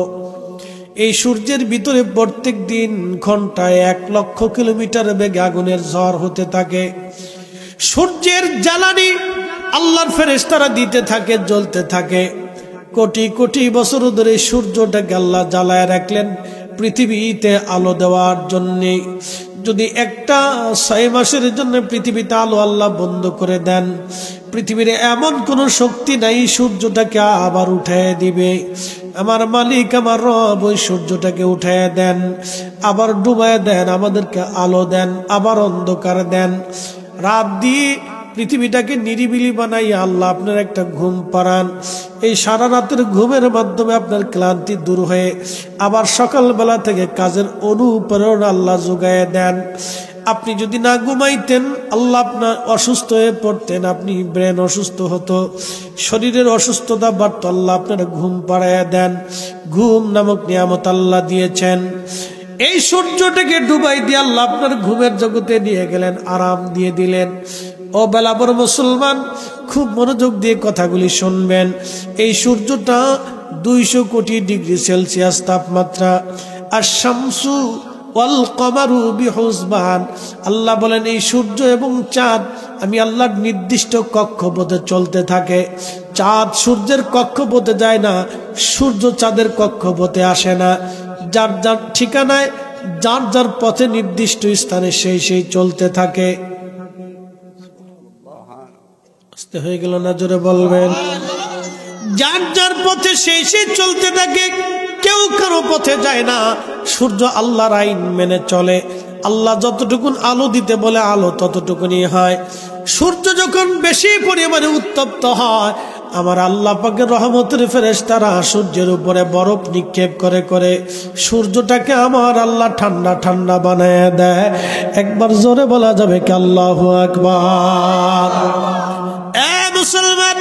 এই সূর্যের ভিতরে প্রত্যেক দিন ঘন্টায় 1 লক্ষ কিলোমিটার বেগে আগুনের ঝড় হতে থাকে। সূর্যের জ্বালানি আল্লাহর ফেরেশতারা দিতে থাকে, জ্বলতে থাকে। কোটি কোটি বছর ধরে সূর্যটাকে আল্লাহ জ্বালায় রাখলেন পৃথিবীতে আলো দেওয়ার জন্যে। যদি একটা 6 মাসের জন্য পৃথিবীতে আলো আল্লাহ বন্ধ করে দেন, পৃথিবীর এমন কোন শক্তি নাই সূর্যটাকে আবার উঠায় দিবে। আমার মালিক আমার রব ওই সূর্যটাকে উঠায় দেন, আবার ডুবায় দেন, আমাদেরকে আলো দেন, আবার অন্ধকার দেন। রাত দিয়ে পৃথিবীটাকে নিরিবিলি বানাই আল্লাহ আপনার একটা ঘুম পাড়ান। এই সারা রাতের ঘুমের মাধ্যমে আপনার ক্লান্তি দূর হয়ে আবার সকালবেলা থেকে কাজের অনুপ্রেরণা আল্লাহ যোগায় দেন। আপনি যদি না ঘুমাইতেন, আল্লাহ আপনার অসুস্থ হয়ে পড়তেন, আপনি ব্রেন অসুস্থ হতো, শরীরের অসুস্থতা বাড়তো, আল্লাহ আপনার ঘুম পাড়ায় দেন। ঘুম নামক নিয়ামত আল্লাহ দিয়েছেন। এই সূর্যটাকে ডুবাই দিয়ে আল্লাহ আপনার ঘুমের জগতে নিয়ে গেলেন, আরাম দিয়ে দিলেন। ও বেলাবর মুসলমান, খুব মনোযোগ দিয়ে কথাগুলি শুনবেন। এই সূর্যটা 200 কোটি ডিগ্রি সেলসিয়াস তাপমাত্রা। আর শামসু ওয়াল কমারু বিহুসবান, আল্লাহ বলেন এই সূর্য এবং চাঁদ আমি আল্লাহর নির্দিষ্ট কক্ষপথে চলতে থাকে। চাঁদ সূর্যের কক্ষপথে যায় না, সূর্য চাঁদের কক্ষপথে আসে না। যার যার ঠিকানায়, যার যার পথে নির্দিষ্ট স্থানে সেই সেই চলতে থাকে। হয়ে গেল না? জোরে বলবেন। যার যার পথে সেই সেই চলতে থাকে, কেউ কারো পথে যায় না। সূর্য আল্লাহর আইন মেনে চলে। আল্লাহ যতটুকুন আলো দিতে বলে আলো ততটুকুনি হয়। সূর্য যখন বেশি পরিমাণে উত্তপ্ত হয়, আমার আল্লাহ পাকের রহমতের ফেরেশতারা সূর্যের উপরে বরফ নিক্ষেপ করে করে সূর্যটাকে আমার আল্লাহ ঠান্ডা ঠান্ডা বানায় দেয়। একবার জোরে বলা যাবে কি আল্লাহু আকবার? মুসলমান,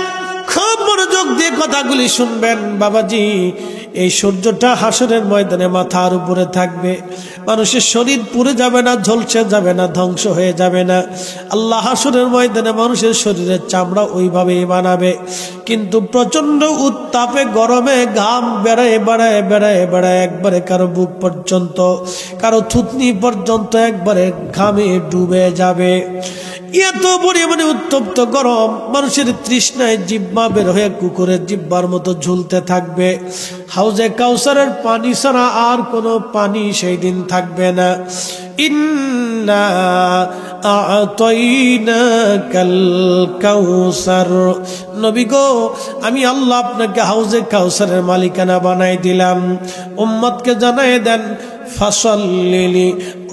খুব মনোযোগ দিয়ে কথাগুলি শুনবেন বাবাজি। এই সূর্যটা হাসরের ময়দানে মাথার উপরে থাকবে। মানুষের শরীর পুড়ে যাবে না, ঝলসে যাবে না, ধ্বংস হয়ে যাবে না। আল্লাহ হাসরের ময়দানে মানুষের শরীরের চামড়া ওইভাবেই বানাবে, কিন্তু প্রচন্ড উত্তাপে গরমে ঘাম বেড়ায় বেড়ায় বেড়ায় বেড়ায় একবারে কারো বুক পর্যন্ত, কারো থুতনি পর্যন্ত একবারে ঘামে ডুবে যাবে। এত পরিমাণে উত্তপ্ত গরম, মানুষের তৃষ্ণায় জিহ্বা বের হয়ে কুকুরের জিহ্বার মতো ঝুলতে থাকবে। হাউজে কাউসারের পানি ছাড়া আর কোনো পানি সেই দিন থাকবে না। ইন্না আ'তাইনাকাল কাউসার, নবী গো আমি আল্লাহ আপনাকে হাউজে কাউসারের মালিকানা বানাই দিলাম। উম্মতকে জানাই দেন ফাসাল্লি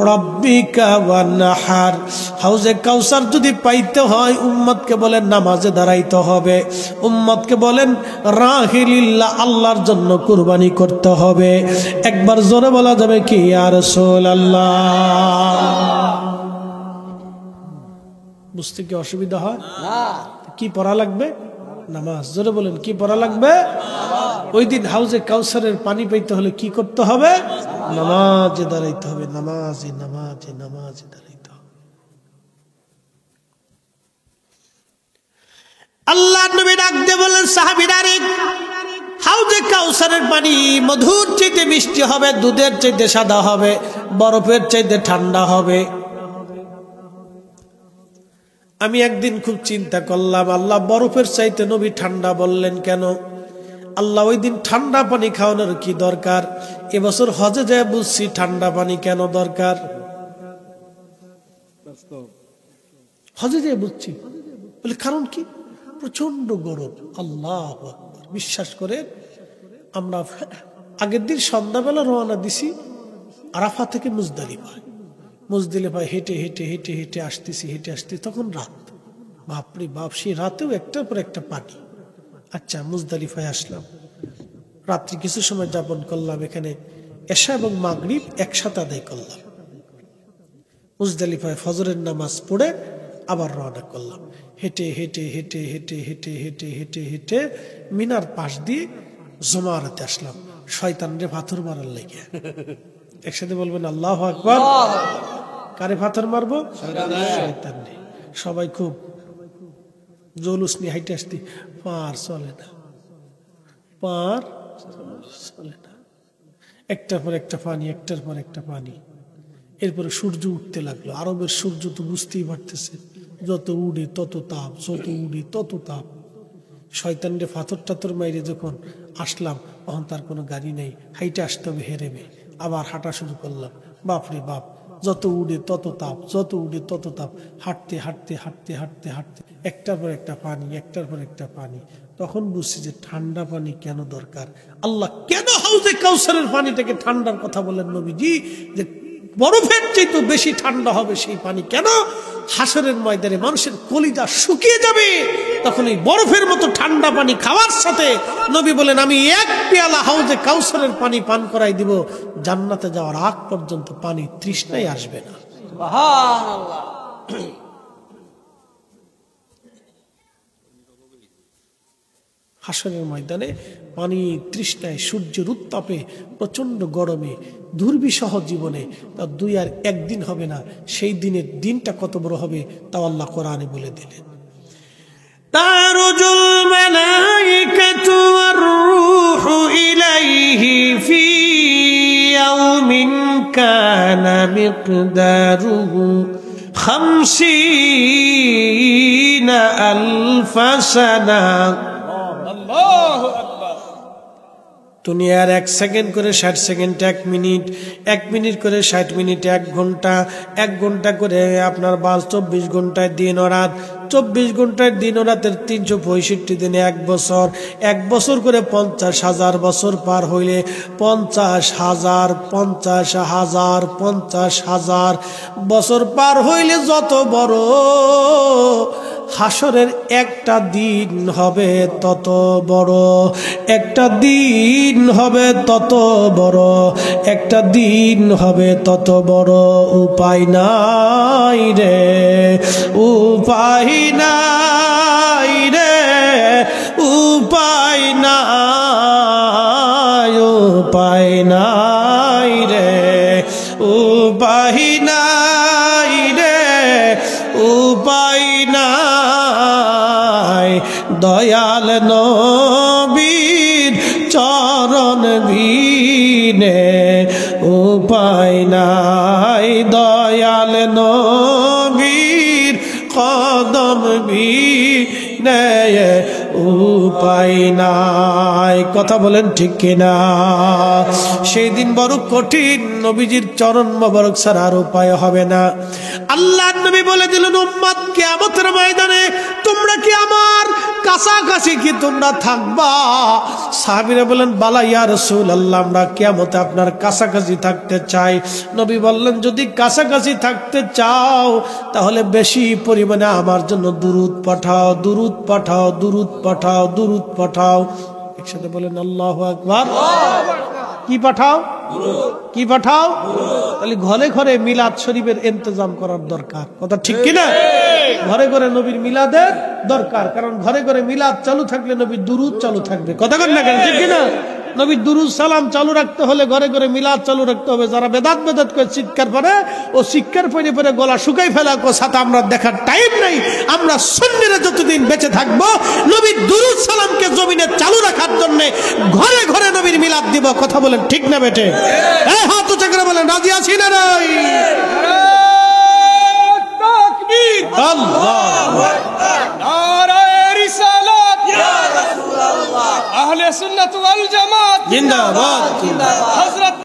রাব্বিকা ওয়ানহার। হাউজে কাউসার যদি পাইতে হয় উম্মতকে বলেন নামাজে দাঁড়াইতে হবে, উম্মতকে বলেন রাহিলিল্লাহ আল্লাহর জন্য কুরবানি করতে হবে। একবার জোরে বলা যাবে কি ইয়া রাসূলুল্লাহ? বুঝতে কি অসুবিধা হয়? না। কি পড়া লাগবে? নামাজ। জোরে বলেন কি পড়া লাগবে? ওই দিন হাউজে কাউসারের পানি পাইতে হলে কি করতে হবে? নামাজে দাঁড়াইতে হবে। নামাজে নামাজে নামাজে দাঁড়াইতে হবে। আল্লাহ নবী ডাক দিয়ে বলেন সাহাবীরা রে, হাউজে কাউসারের পানি মধুর চাইতে মিষ্টি হবে, দুধের চাইতে সাদা হবে, বরফের চাইতে ঠান্ডা হবে। আমি একদিন খুব চিন্তা করলাম, আল্লাহ বরফের চাইতে নবী ঠান্ডা বললেন কেন? আল্লাহ ওই দিন ঠান্ডা পানি খাওয়ানোর কি দরকার? এবছর হজে যায় বুঝছি ঠান্ডা পানি কেন দরকার। হজে যেয়ে বুঝছি। বলে কারণ কি? প্রচন্ড গরম। আল্লাহু আকবার। বিশ্বাস করে আমরা আগের দিন সন্ধ্যাবেলা রওনা দিছি আরাফা থেকে মুজদালিফায় হেঁটে হেঁটে হেঁটে হেঁটে আসতেছি, তখন রাত। বাপরে বাপ, সেই রাতেও একটার পর একটা পানি। আচ্ছা, মুজদালিফায় আসলাম, রাত্রি কিছু সময় যাপন করলাম এখানে, এশা এবং মাগরিব একসাথে আদায় করলাম। মুজদালিফায় ফজরের নামাজ পড়ে আবার রওনা করলাম, হেঁটে হেঁটে হেঁটে হেঁটে হেঁটে হেঁটে হেঁটে হেঁটে মিনার পাশ দিয়ে জমারাতে আসলাম, শয়তানরে পাথর মারার লেগে। একসাথে বলবেন আল্লাহু আকবার। কারে পাথর মারবো? শয়তানরে। সবাই খুব জলুস নিয়ে হাইটে আসতি, পার চলে না, পার চলে না। একটার পর একটা পানি, একটার পর একটা পানি। এরপরে সূর্য উঠতে লাগলো। আরবের সূর্য তো বুঝতেই পারতেছে, যত উড়ে তত তাপ, যত উড়ে তত তাপ। শয়তানরে পাথর টাথর মাইরে যখন আসলাম, তখন তার কোনো গাড়ি নেই, হাইটে আসতে হবে হেরেমে। আবার হাঁটা শুরু করলাম। বাপরে বাপ, যত উড়ে তত তাপ, যত উড়ে তত তাপ। হাঁটতে হাঁটতে হাঁটতে হাঁটতে হাঁটতে একটার পর একটা পানি, একটার পর একটা পানি। তখন বুঝছি যে ঠান্ডা পানি কেন দরকার। আল্লাহ কেন হাউজে কাউসারের পানিটাকে ঠান্ডার কথা বলেন নবীজি, যে বরফের চাইতে বেশি ঠান্ডা হবে সেই পানি। কেন? হাসরের ময়দানে মানুষের কলিজা শুকিয়ে যাবে, তখন এই বরফের মতো ঠান্ডা পানি খাওয়ার সাথে নবী বলেন আমি এক পেয়ালা হাউজে কাউসারের পানি পান করাই দিব, জান্নাতে যাওয়ার আগ পর্যন্ত পানি তৃষ্ণাই আসবে না। সুবহানাল্লাহ। হাসরের ময়দানে পানি তৃষ্ণায়, সূর্যের উত্তাপে, প্রচন্ড গরমে, দুর্বিষহ জীবনে তার 2 আর 1 দিন হবে না। সেই দিনের দিনটা কত বড় হবে তাও আল্লাহ কোরআনে বলে দিলেন। তারুজুল মালাইকাতু ওয়ার রূহু ইলাইহি ফি ইয়াউমিন কানা মিকদারুহু 50 আলফ সানা। দুনিয়ার 1 সেকেন্ড করে 60 সেকেন্ড 1 মিনিট, 1 মিনিট করে 60 মিনিট 1 ঘন্টা, 1 ঘন্টা করে আপনার 24 ঘন্টায় দিন ও রাত, 24 ঘন্টায় দিন ও রাতের 365 দিনে 1 বছর, 1 বছর করে 50,000 বছর পার হইলে 50,000 50,000 50,000 বছর পার হইলে যত বড় হাসরের একটা দিন হবে তত বড়, একটা দিন হবে তত বড়, একটা দিন হবে তত বড়। উপায় নাই রে, উপায় নাই রে, উপায় নাই, উপায় নাই রে, উপায় নাই রে, উপায় নাই। দয়াল নবীর চরণ বিনে উপায় নাই, দয়াল নবীর কদম বিনে উপায় নাই। কথা বলেন ঠিক কিনা? সেই দিন বড় কঠিন, নবীজির চরণ মোবারক ছাড়া আর উপায় হবে না। আল্লাহর নবী বলে দিলেন উম্মত কিয়ামতের ময়দানে তোমরা কি আমার কাছাকাছি কি তোমরা থাকবা? সাহাবীরা বলেন বালা ইয়া রাসূলুল্লাহ, আমরা কিয়ামতে আপনার কাছাকাছি থাকতে চাই। নবী বললেন যদি কাছাকাছি থাকতে চাও তাহলে বেশি পরিমাণে আমার জন্য দুরূদ পাঠাও, দুরূদ পাঠাও, দুরূদ পাঠাও, দুরূদ পাঠাও। একসাথে বলেন আল্লাহু আকবার। কি পাঠাও? কি পাঠাও? তাহলে ঘরে ঘরে মিলাদ শরীফের ইন্তজাম করার দরকার। কথা ঠিক কিনা? ঘরে ঘরে নবীর মিলাদের দরকার, কারণ ঘরে ঘরে মিলাদ চালু থাকলে নবীর দুরূদ চালু থাকবে। কথা বলেন না কেন? ঠিক কিনা? নবীর দুরূদ সালাম চালু রাখতে হলে ঘরে ঘরে মিলাদ চালু রাখতে হবে। যারা বেদাত বেদাত করে চিৎকার করে ও চিৎকার পরে পরে গলা শুকাই ফেলা সাথে আমরা দেখার টাইম নাই। আমরা সুন্নিরা যতদিন বেঁচে থাকবো নবীর দুরূদ সালামকে জমিনে চালু রাখার জন্য ঘরে ঘরে নবীর মিলাদ দিব। কথা বলেন ঠিক না বেটে? এই হাত উঁচা করে বলেন রাজি আছি না নাই? তাকবীর, আল্লাহু আকবার, নারায়ে রিসালাত, ইয়া রাসূলুল্লাহ, আহলে সুন্নাত ওয়াল জামাত জিন্দাবাদ, জিন্দাবাদ।